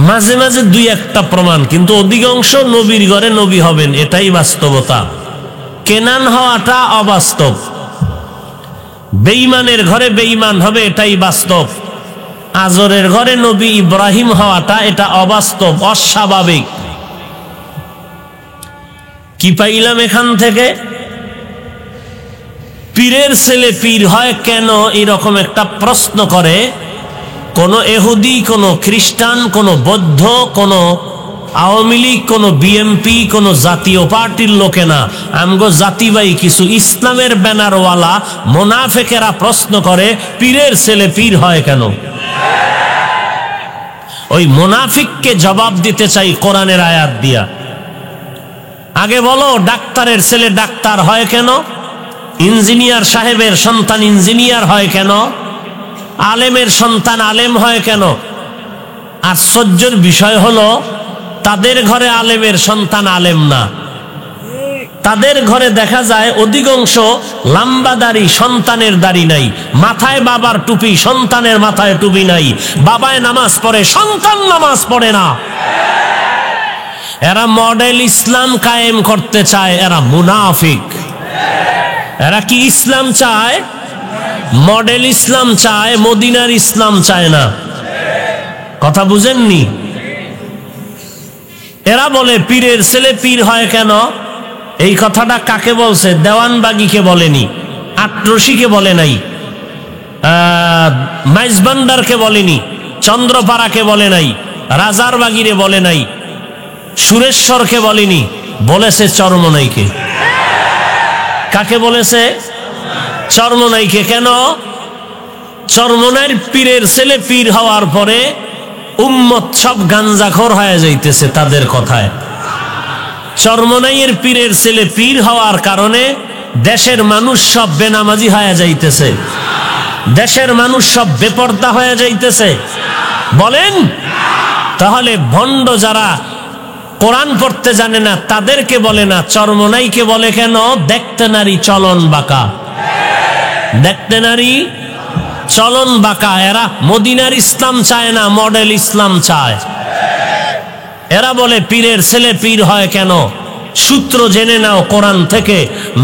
মাঝে মাঝে দুই একটা প্রমাণ, কিন্তু অধিকাংশ নবীর ঘরে নবী হবেন এটাই বাস্তবতা। কেনান হওয়াটা অবাস্তব, বেঈমানের ঘরে বেঈমান হবে এটাই বাস্তব। আজরের ঘরে নবী ইব্রাহিম হওয়াটা এটা অবাস্তব, অস্বাভাবিক। কি পাইলাম এখান থেকে? পীরের ছেলে পীর হয় কেন এরকম একটা প্রশ্ন করে কোন ইহুদি, কোন খ্রিস্টান, কোন বৌদ্ধ, কোন আওয়ামী লীগ, কোন বিএমপি, কোন জাতীয় পার্টির লোকে না, আমগো জাতিবাই কিছু ইসলামের ব্যানারওয়ালা মুনাফিকেরা প্রশ্ন করে পীরের ছেলে পীর হয় কেন। ওই মুনাফিককে জবাব দিতে চাই কোরআনের আয়াত দিয়া। আগে বলো, ডাক্তারের ছেলে ডাক্তার হয় কেন? ইঞ্জিনিয়ার সাহেবের সন্তান ইঞ্জিনিয়ার হয় কেন? আলেমের সন্তান আলেম হয় কেন? আশ্চর্যের বিষয় হলো তাদের ঘরে আলেমের সন্তান আলেম না। তাদের ঘরে দেখা যায় অধিকাংশ লম্বা দাড়ি, সন্তানের দাড়ি নাই। মাথায় বাবার টুপি, সন্তানের মাথায় টুপি নাই। বাবায় নামাজ পড়ে, সন্তান নামাজ পড়ে না। এরা মডেল ইসলাম কায়েম করতে চায়, এরা মুনাফিক। এরা কি ইসলাম চায়? মডেল ইসলাম চায়, মদিনার ইসলাম চায় না। কথা বুঝেননি? এরা বলে পীরের ছেলে পীর হয় কেন? এই কথাটা কাকে বলছে? দেওয়ানবাগিকে বলেনি, আটরশিকে বলে নাই, মাইজবান্ডারকে বলেনি, চন্দ্রপাড়াকে বলে নাই, রাজারবাগিরে বলে নাই, সুরেশ্বরকে বলেনি, বলেছে চরমনাইকে। কাকে বলেছে? চরমনাইকে। কেন? চরমনাইর পীরের ছেলে পীর হওয়ার পরে উম্মত সব গাঞ্জাখোর হয়ে যাইতেছে তাদের কথায়। চরমনাইয়ের পীরের ছেলে পীর হওয়ার কারণে দেশের মানুষ সব বেনামাজি হয়ে যাইতেছে, দেশের মানুষ সব বেপর্দা হয়ে যাইতেছে। বলেন, তাহলে ভণ্ড যারা কোরআন পড়তে জানে না তাদেরকে বলে না, চরমনাইকে বলে কেন? দেখতে নারী চলন বাঁকা, দেখতে নারী চলন বাঁকা। এরা মদিনার ইসলাম চায় না, মডেল ইসলাম চায়। এরা বলে পীরের ছেলে পীর হয় কেন? সূত্র জেনে নাও কোরআন থেকে।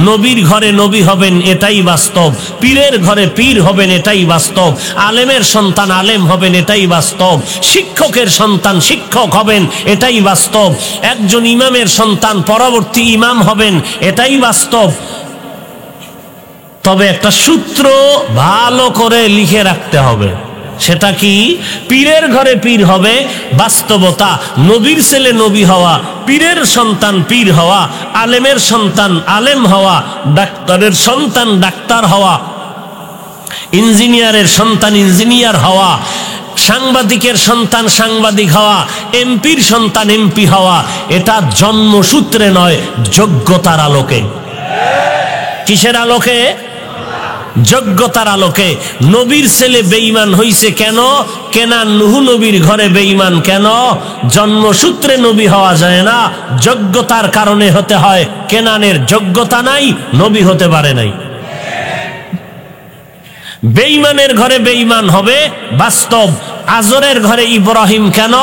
নবীর ঘরে নবী হবেন এটাই বাস্তব, পীরের ঘরে পীর হবেন এটাই বাস্তব, আলেমের সন্তান আলেম হবেন এটাই বাস্তব, শিক্ষকের সন্তান শিক্ষক হবেন এটাই বাস্তব, একজন ইমামের সন্তান পরবর্তী ইমাম হবেন এটাই বাস্তব। তবে একটা সূত্র ভালো করে লিখে রাখতে হবে। সেটা কি? পীরের ঘরে পীর হবে বাস্তবতা, নবীর ছেলে নবী হওয়া, পীরের সন্তান পীর হওয়া, আলেমের সন্তান আলেম হওয়া, ডাক্তারের সন্তান ডাক্তার হওয়া, ইঞ্জিনিয়ারের সন্তান ইঞ্জিনিয়ার হওয়া, সাংবাদিকের সন্তান সাংবাদিক হওয়া, এমপির সন্তান এমপি হওয়া। এটা জন্মসূত্রে নয়, যোগ্যতার আলোকে। কিসের আলোকে? যোগ্যতার আলোকে। নবীর ছেলে বেঈমান হইছে কেন? কেনান নুহু নবীর ঘরে বেঈমান কেন? জন্মসূত্রে নবী হওয়া যায় না, যোগ্যতার কারণে হতে হয়। কেনানের যোগ্যতা নাই, নবী হতে পারে নাই। বেঈমানের ঘরে বেঈমান হবে বাস্তব। আজরের ঘরে ইব্রাহিম কেন?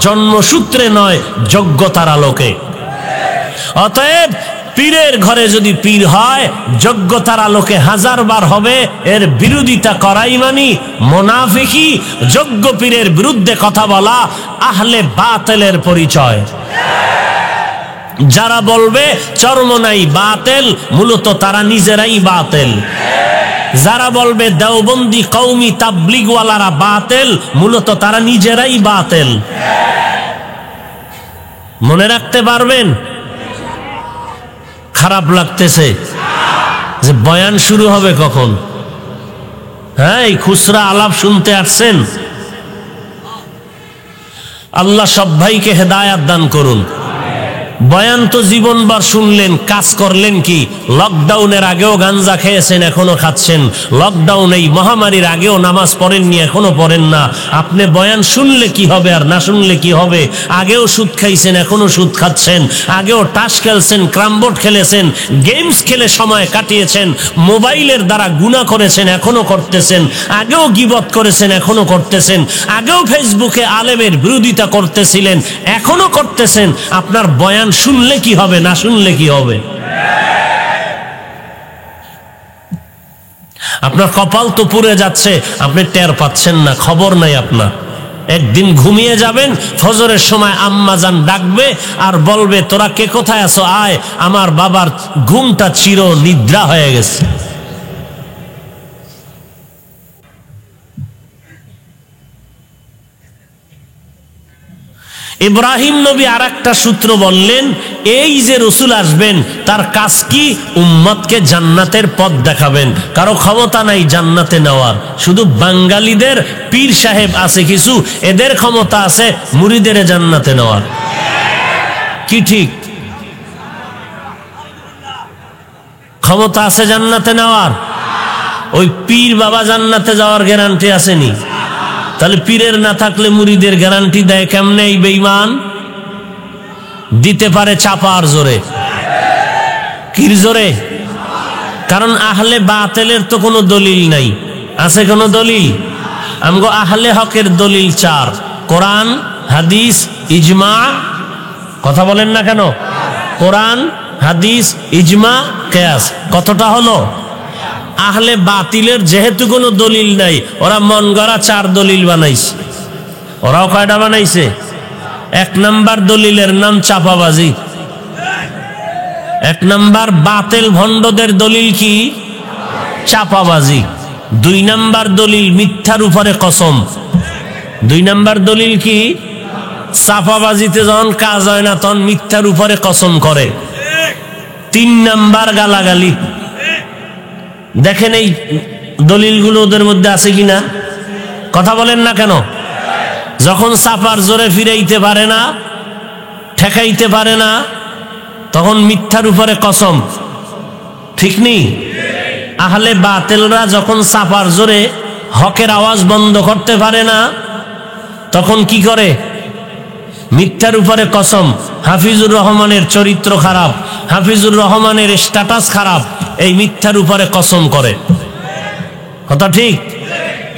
জন্মসূত্রে নয়, যোগ্যতার আলোকে। অতএব পীরের ঘরে যদি পীর হয় যোগ্যতার আলোকে হাজারবার হবে, এর বিরোধিতা করাই মানি মুনাফিকি। যোগ্য পীরের বিরুদ্ধে কথা বলা আহলে বাতিলের পরিচয়। যারা বলবে চরমনাই বাতিল, মূলত তারা নিজেরাই বাতিল। যারা বলবে দেওবন্দি কওমি তাবলিগওয়ালারা বাতিল, মূলত তারা নিজেরাই বাতিল। মনে রাখতে পারবেন? খারাপ লাগতেছে যে বয়ান শুরু হবে কখন? হ্যাঁ, এই খুচরা আলাপ শুনতে আসছেন। আল্লাহ সব ভাইকে হেদায়াত দান করুন। বয়ান তো জীবনভর শুনলেন, কাজ করলেন কি? লকডাউনের আগেও গাঞ্জা খেয়েছেন, এখনো খাচ্ছেন। লকডাউন এই মহামারীর আগেও নামাজ পড়েননি, এখনো পড়েন না। আপনি বয়ান শুনলে কি হবে আর না শুনলে কি হবে? আগেও সুদ খাইছেন, এখনো সুদ খাচ্ছেন। আগেও টাস খেলছেন, ক্রামবোর্ড খেলেছেন, গেমস খেলে সময় কাটিয়েছেন, মোবাইলের দ্বারা গুনাহ করেছেন, এখনো করতেছেন। আগেও গীবত করেছেন, এখনো করতেছেন। আগেও ফেসবুকে আলেমের বিরোধিতা করতেছিলেন, এখনো করতেছেন। আপনার বয়ান শুনলে কি হবে, না শুনলে কি হবে? আপনার কপাল তো পুড়ে যাচ্ছে, আপনি টের পাচ্ছেন না, খবর নাই আপনার। একদিন ঘুমিয়ে যাবেন, ফজরের সময় আম্মা জান ডাকবে আর বলবে, তোরা কে কোথায় আছো, আয়। আমার বাবার ঘুমটা চির নিদ্রা হয়ে গেছে। ইব্রাহিম নবী আর একটা সূত্র বললেন, এই যে রসুল আসবেন তার কাজ কি? উম্মতকে জান্নাতের পথ দেখাবেন। কারো ক্ষমতা নাই জান্নাতে নেওয়ার, শুধু বাঙালিদের পীর সাহেব আছে কিছু, এদের ক্ষমতা আছে মুরিদের জান্নাতে নেওয়ার। কি ঠিক? ক্ষমতা আছে জান্নাতে নেওয়ার? ওই পীর বাবা জান্নাতে যাওয়ার গ্যারান্টি আসেনি? তাহলে পীরের না থাকলে মুরিদের গ্যারান্টি দেয় কেমনে? এই বেঈমান দিতে পারে চাপার জোরে। কির জোরে? কারণ আহলে বাতিলের তো কোনো দলিল নাই। আছে কোনো দলিল? আমগো আহলে হকের দলিল চার: কোরআন, হাদিস, ইজমা। কথা বলেন না কেন? কোরআন, হাদিস, ইজমা, কিয়াস। কতটা হলো? আহলে বাতিলের যেহেতু কোনো দলিল নাই, ওরা মন গড়া চার দলিল বানাইছে। ওরাও কয়টা বানাইছে? এক নাম্বার দলিলের নাম চাপাবাজি। এক নাম্বার বাতিল ভণ্ডদের দলিল কি? চাপাবাজি। দুই নাম্বার দলিল মিথ্যার উপরে কসম। দুই নাম্বার দলিল কি? চাপাবাজিতে যখন কাজ হয় না তখন মিথ্যার উপরে কসম করে। তিন নাম্বার গালাগালি। দেখেন এই দলিলগুলো ওদের মধ্যে আছে কিনা? কথা বলেন না কেন? যখন চাপার জোরে ফিরাইতে পারে না, ঠেকাইতে পারে না, তখন মিথ্যার উপরে কসম। ঠিক নেই? আহলে বাতিলরা যখন চাপার জোরে হকের আওয়াজ বন্ধ করতে পারে না, তখন কি করে? মিথ্যার উপরে কসম। হাফিজুর রহমানের চরিত্র খারাপ, হাফিজুর রহমানের স্ট্যাটাস খারাপ, এই মিথ্যার উপরে কসম করে। কথা ঠিক?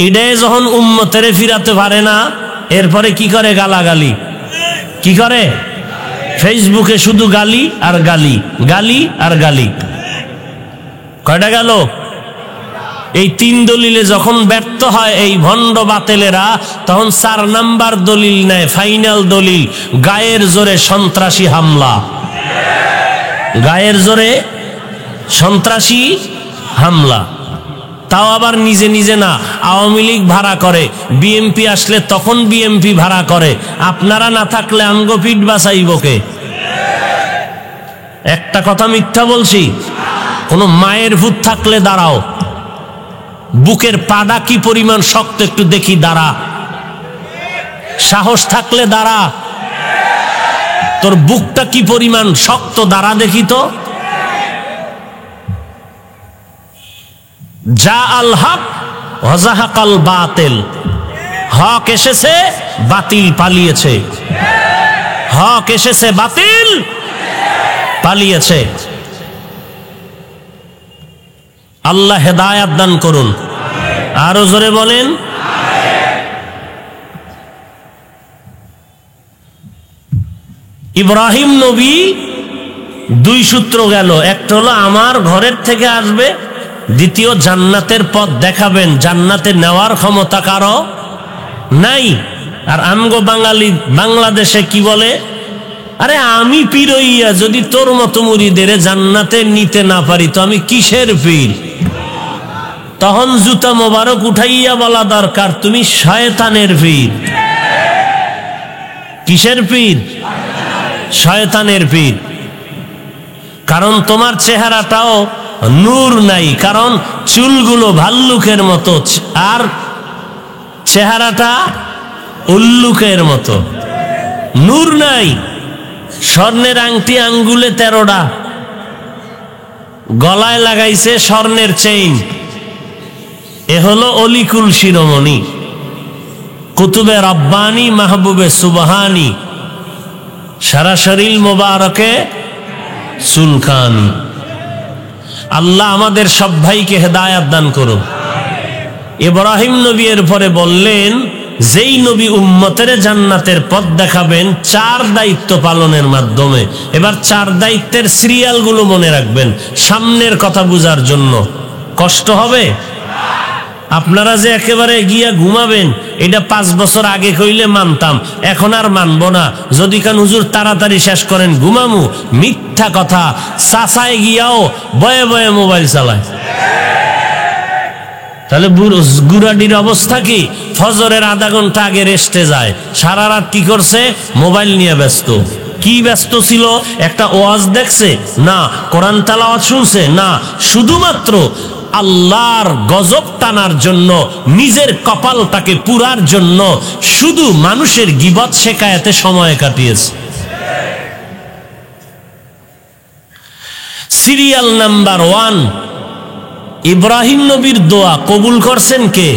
এটাই যখন উম্মতের ফিরাতে পারে না, এরপরে কি করে? গালাগালি। কি করে? ফেসবুকে শুধু গালি আর গালি, গালি আর গালি। কয়টা গেল? এই তিন দলিলে যখন ব্যর্থ হয় এই ভণ্ড বাতিলেরা, তখন চার নাম্বার দলিল নেয়, ফাইনাল দলিল: গায়ের জোরে সন্ত্রাসী হামলা। গায়ের জোরে সন্ত্রাসী হামলা। তাও আবার নিজে নিজে না, আওয়ামী লীগ ভাড়া করে, বিএমপি আসলে তখন বিএমপি ভাড়া করে। আপনারা না থাকলে আমগো পিঠ বাঁচাইব কে? একটা কথা মিথ্যা বলছি? কোন মায়ের ভূত থাকলে দাঁড়াও, বুকের পাডা কি পরিমাণ শক্ত একটু দেখি, দাঁড়া। সাহস থাকলে দাঁড়া। তোর বুকটা কি পরিমাণ শক্ত, দাঁড়া দেখি তো। যা আল হক ওয়াজাহাকাল বাতিল। হক এসেছে, বাতিল পালিয়েছে। হক এসেছে, বাতিল পালিয়েছে। আল্লাহ হেদায়াত দান করুন। আরো জোরে বলেন। ইব্রাহিম নবী দুই সূত্র গেল। একটা হলো আমার ঘরের থেকে আসবে, দ্বিতীয় জান্নাতের পথ দেখাবেন। জান্নাতে নেওয়ার ক্ষমতা কারো নাই। আর আমগো বাঙালি বাংলাদেশে কি বলে? আরে আমি পীর হইয়া যদি তোর মতো মুরিদের জান্নাতে নিতে না পারি তো আমি কিসের পীর? তখন জুতা মোবারক উঠাইয়া বলা দরকার, তুমি শয়তানের পীর। কিসের পীর? শয়তানের পীর। কারণ তোমার চেহারাটাও নূর নাই, কারণ চুলগুলো ভাল্লুকের মতো আর চেহারাটা উল্লুকের মতো, নূর নাই। স্বর্ণের আংটি আঙ্গুলে 13টা, গলায় লাগাইছে স্বর্ণের চেইন। এ হলো অলিকুল শিরোমণি, কুতুবে রব্বানি, মাহবুবে সুবহানি, সারা শরীর মোবারকে চুলকানি। আল্লাহ আমাদের সব ভাইকে হেদায়াত দান করুন। ইব্রাহিম নবী এর পরে বললেন, যেই নবী উম্মতের জান্নাতের পথ দেখাবেন 4 দায়িত্ব পালনের মাধ্যমে। এবার 4 দায়িত্বের সিরিয়ালগুলো মনে রাখবেন সামনের কথা বুঝার জন্য। কষ্ট হবে? আপনারা যে একেবারে গিয়া ঘুমাবেন, এটা 5 বছর আগে কইলে মানতাম, এখন আর মানবো না। যদি কান হুজুর তাড়াতাড়ি শেষ করেন ঘুমামু, মিথ্যা কথা। চাচায় গিয়াও বয়ে বয়ে মোবাইল চালায়। তাহলে গুড়াডির অবস্থা কি? ফজরের আধা ঘন্টা আগে রেস্টে যায়, সারা রাত কি করছে? মোবাইল নিয়ে ব্যস্ত। কি ব্যস্ত ছিল? একটা ওয়াজ দেখছে না, কোরআন তেলাওয়াত শুনছে না, শুধুমাত্র আল্লাহর গজব টানার জন্য, নিজের কপালটাকে পুরার জন্য শুধু মানুষের গীবত শেখায়াতে সময় কাটিয়েছে। সিরিয়াল নাম্বার 1, ইব্রাহিম নবীর দোয়া কবুল করছেন কে?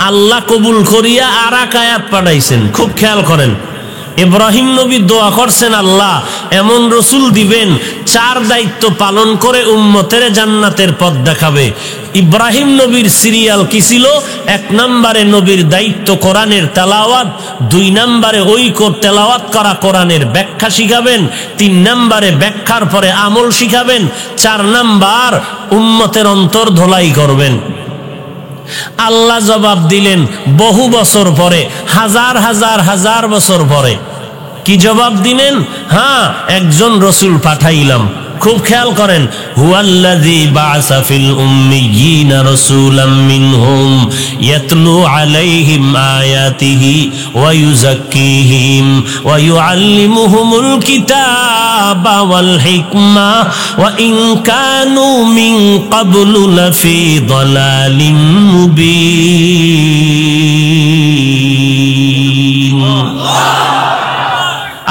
আল্লাহ কবুল করিয়া আর এক আয়াত পাঠাইছেন। খুব খেয়াল করেন, ইব্রাহিম নবী দোয়া করছেন, আল্লাহ এমন রসুল দিবেন 4 দায়িত্ব পালন করে উম্মতের জান্নাতের পথ দেখাবে। ইব্রাহিম নবীর সিরিয়াল কি ছিল? 1 নম্বরে নবীর দায়িত্ব কোরআনের তেলাওয়াত, 2 নম্বরে ওই তেলাওয়াত করা কোরআনের ব্যাখ্যা শিখাবেন, 3 নম্বরে ব্যাখ্যার পরে আমল শিখাবেন, 4 নম্বর উম্মতের অন্তর ধোলাই করবেন। আল্লাহ জবাব দিলেন বহু বছর পরে, হাজার হাজার হাজার বছর পরে। কি জবাব দিলেন? হ্যাঁ, একজন রসুল পাঠাইলাম। খুব খেয়াল করেন, হুয়াল্লাযী বা'আসা ফিল উম্মিয়্যিনা রাসূলাম মিনহুম ইয়াতলু আলাইহিম আয়াতিহি ওয়া ইউযাক্কিহিম ওয়া ইউআল্লিমুহুমুল কিতাবা ওয়াল হিকমা ওয়া ইন কানু মিন ক্বাবলু লাফি দালালিম মুবিন।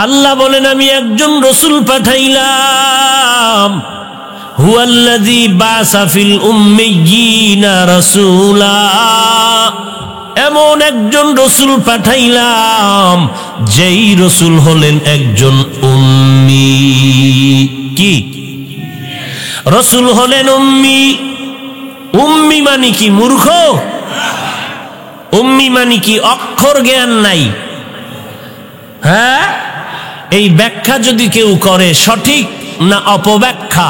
আল্লাহ বলেন, আমি একজন রসুল পাঠাইলাম। হুয়াল্লাযী বা'আসা ফিল উম্মিয়্যিনা রাসূলা, এমন একজন রসুল পাঠাইলাম যেই রসুল হলেন একজন উম্মি। কি রসুল হলেন? উম্মি। উম্মি মানে কি? মূর্খ? উম্মি মানে কি অক্ষর জ্ঞান নাই? হ্যাঁ, এই ব্যাখ্যা যদি কেউ করে সঠিক না অপব্যাখ্যা?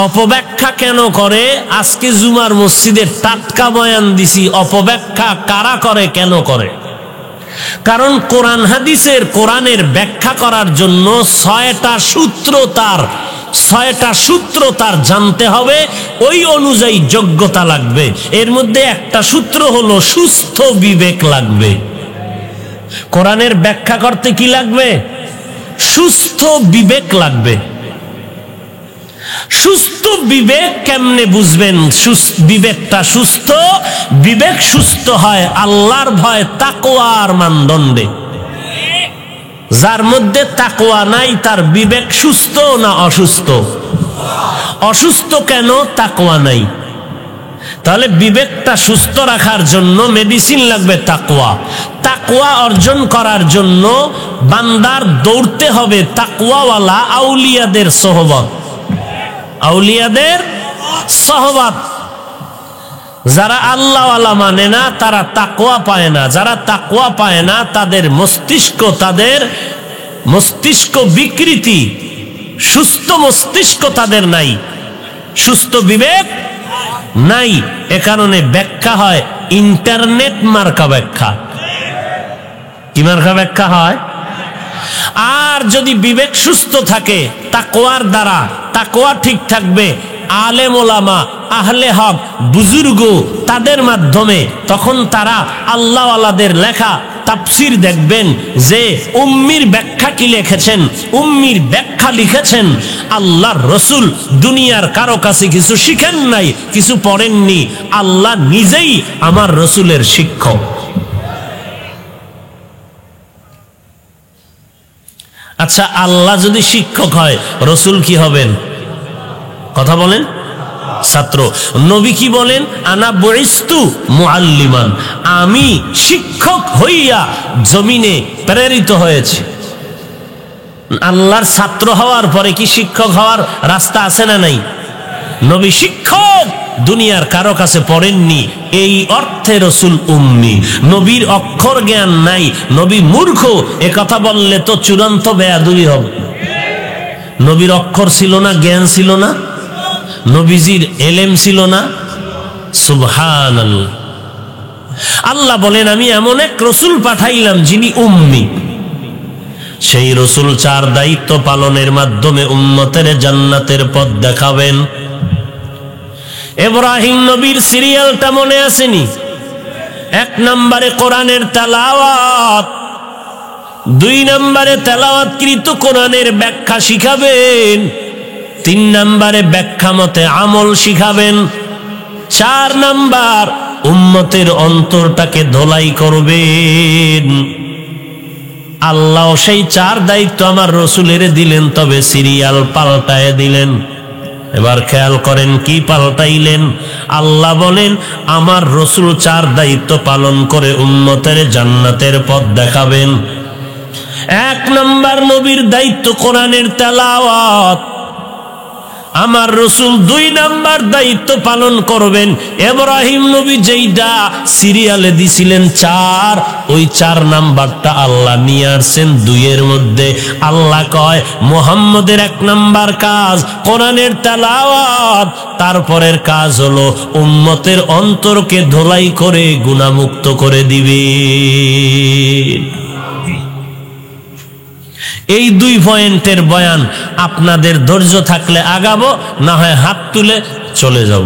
অপব্যাখ্যা কেন করে? আজকে জুমার মসজিদে টাটকা বয়ান দিছি। অপব্যাখ্যা কারা করে, কেন করে? কারণ কোরআন হাদিসের, কোরআনের ব্যাখ্যা করার জন্য 6টা সূত্র তার জানতে হবে, ওই অনুযায়ী যোগ্যতা লাগবে। এর মধ্যে একটা সূত্র হলো সুস্থ বিবেক লাগবে। কোরআনের ব্যাখ্যা করতে কি লাগবে? সুস্থ বিবেক লাগবে। সুস্থ বিবেক কেমনে বুঝবেন? বিবেকটা সুস্থ, বিবেক সুস্থ হয় আল্লাহর ভয় তাকওয়ার মানদণ্ডে। যার মধ্যে তাকওয়া নাই তার বিবেক সুস্থ না অসুস্থ? অসুস্থ কেন? তাকওয়া নাই। তাহলে বিবেকটা সুস্থ রাখার জন্য মেডিসিন লাগবে তাকওয়া। তাকওয়া অর্জন করার জন্য বান্দার দৌড়তে হবে তাকওয়াওয়ালা আউলিয়াদের সোহবত। আউলিয়াদের সোহবত। যারা আল্লাহওয়ালা মানে না তারা তাকওয়া পায় না। যারা তাকওয়া পায় না তাদের মস্তিষ্ক বিকৃতি, সুস্থ মস্তিষ্ক তাদের নাই, সুস্থ বিবেক নাই। এ কারণে ব্যাখ্যা হয় ইন্টারনেট মার্কা ব্যাখ্যা। কি মার্কা ব্যাখ্যা হয়? আর যদি বিবেক সুস্থ থাকে তাকওয়ার দ্বারা, তাকওয়া ঠিক থাকবে, আলেম ওলামা, আহলে হক, বুজুর্গ, তাদের মাধ্যমে তখন তারা আল্লাহওয়ালাদের লেখা তাফসীর দেখবেন যে উম্মির ব্যাখ্যা কি লিখেছেন। উম্মির ব্যাখ্যা লিখেছেন আল্লাহর রসুল দুনিয়ার কারো কাছে কিছু শিখেন নাই, কিছু পড়েননি। আল্লাহ নিজেই আমার রসুলের শিক্ষক। আচ্ছা, আচ্ছা, আল্লাহ যদি শিক্ষক হয়, রসুল কি হবেন? কথা বলেন। ছাত্র। নবী কি বলেন? আনা বুইস্তু মুআল্লিমান, আমি শিক্ষক হইয়া জমিনে প্রেরিত হয়েছি। আল্লাহর ছাত্র হওয়ার পরে কি শিক্ষক হওয়ার রাস্তা আছে না নাই? নবী শিক্ষক দুনিয়ার কারো কাছে পড়েননি, এই অর্থে রসুল উম্মি। নবীর অক্ষর জ্ঞান নাই, নবী মূর্খ, এ কথা বললে তো চূড়ান্ত বেয়াদবি হবে। নবীর অক্ষর ছিল না, জ্ঞান ছিল না, নবীজির এলেম ছিল না। সুবহানাল্লাহ। আল্লাহ বলেন আমি এমন এক রসুল পাঠাইলাম যিনি উম্মি। সেই রসুল 4 দায়িত্ব পালনের মাধ্যমে উম্মতের জান্নাতের পথ দেখাবেন। ইব্রাহিম নবীর সিরিয়ালটা মনে আসেনি? 1 নম্বরে কোরআনের তেলাওয়াত, 2 নম্বরে তেলাওয়াতকৃত কোরআনের ব্যাখ্যা শিখাবেন, 3 নম্বরে ব্যাখ্যা মতে আমল শিখাবেন, 4 নম্বর উম্মতের অন্তরটাকে ধোলাই করবেন। আল্লাহ সেই 4 দায়িত্ব আমার রসুলের দিলেন, তবে সিরিয়াল পাল্টায় দিলেন। এবার খেয়াল করেন কি পাল্টাইলেন। আল্লাহ বলেন আমার রসুল 4 দায়িত্ব পালন করে উম্মতের জান্নাতের পথ দেখাবেন। 1 নম্বর নবীর দায়িত্ব কোরআনের তেলাওয়াত। আমার রসুল 2 নম্বর দায়িত্ব পালন করবেন। ইব্রাহিম নবী যেইটা সিরিয়ালে দিছিলেন 4, ওই 4 নাম্বারটা আল্লাহ নিয়ে আসছেন 2 এর মধ্যে। আল্লাহ কয় মুহাম্মদের 1 নাম্বার কাজ কোরআনের তেলাওয়াত, তারপরের কাজ হলো উম্মতের অন্তরকে ধোলাই করে গুনাহমুক্ত করে দিবে। এই 2 পয়েন্টের বয়ান আপনাদের ধৈর্য থাকলে আগাবো, না হয় হাত তুলে চলে যাব।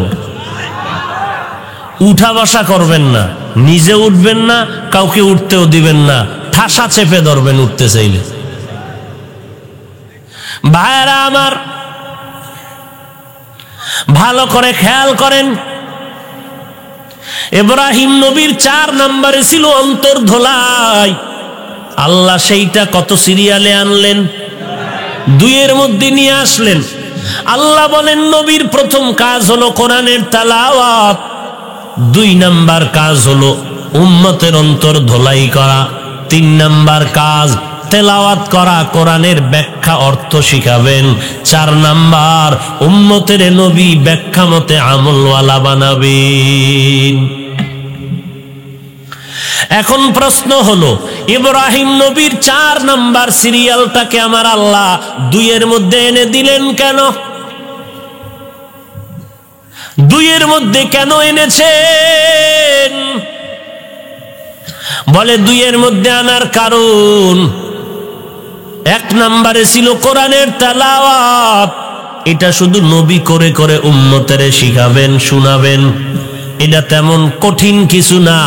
উঠা বসা করবেন না, নিজে উঠবেন না, কাউকে উঠতেও দিবেন না, ঠাসা চেপে ধরবেন উঠতে চাইলে। ভাইরা আমার ভালো করে খেয়াল করেন, ইব্রাহিম নবীর 4 নম্বরে ছিল অন্তর ধোলাই। আল্লাহ সেইটা কত সিরিয়ালে আনলেন? 2 এর মধ্যে নিয়ে আসলেন। আল্লাহ বলেন নবীর প্রথম কাজ হলো কোরআনের তেলাওয়াত, 2 নাম্বার কাজ হলো উম্মতের অন্তর ধোলাই করা, 3 নাম্বার কাজ তেলাওয়াত করা, কোরআনের ব্যাখ্যা অর্থ শিখাবেন, 4 নাম্বার উম্মতের নবী ব্যাখ্যা মতে আমলওয়ালা বানাবেন। এখন প্রশ্ন হলো ইব্রাহিম নবীর 4 নাম্বার সিরিয়ালটাকে আমার আল্লাহ 2 এর মধ্যে এনে দিলেন কেন? 2 এর মধ্যে কেন এনেছেন? বলে 2 এর মধ্যে আনার কারণ 1 নম্বরে ছিল কোরআনের তেলাওয়াত, এটা শুধু নবী করে করে উম্মতের শিখাবেন, শোনাবেন। এটা তেমন কঠিন কিছু না,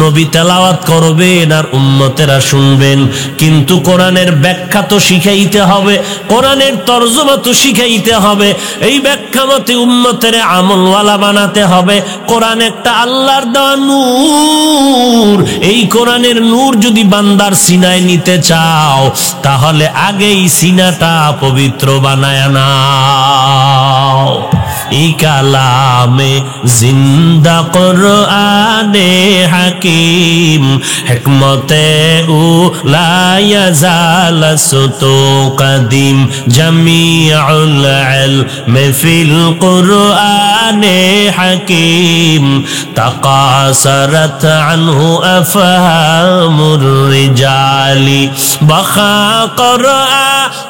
নবী তেলাওয়াত করবেন আর উম্মতেরা শুনবেন। কিন্তু কোরআনের ব্যাখ্যা তো শিখাইতে হবে, কোরআনের তরজমা তো শিখাইতে হবে, এই ব্যাখ্যা মতে উম্মতের আমলওয়ালা বানাতে হবে। কোরআন একটা আল্লাহর দেওয়া নূর, এই কোরআনের নূর যদি বান্দার সিনায় নিতে চাও তাহলে আগেই সিনাটা পবিত্র বানায় নাও। এই কালামে জিন্দা কুরআনে হাকিম, হিকমতে উ লা ইয়াজাল সুতু কদিম, জামিউল ইলমি ফিল কুরআনে হাকিম, তাকাসারাত আনহু আফহামুর রিজালি, বাখা কুরআ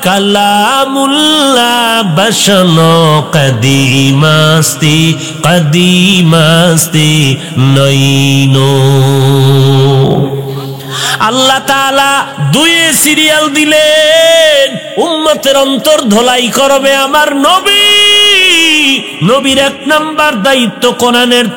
কালামুল্লাহ বশনো কদিমাস্তি কদিমাস্তি নইনো। আল্লাহ তাআলা 2 সিরিয়াল দিলেন, উম্মতের অন্তর ধোলাই করবে আমার নবী। নবীর 1 নাম্বার দায়িত্ব কোরআনের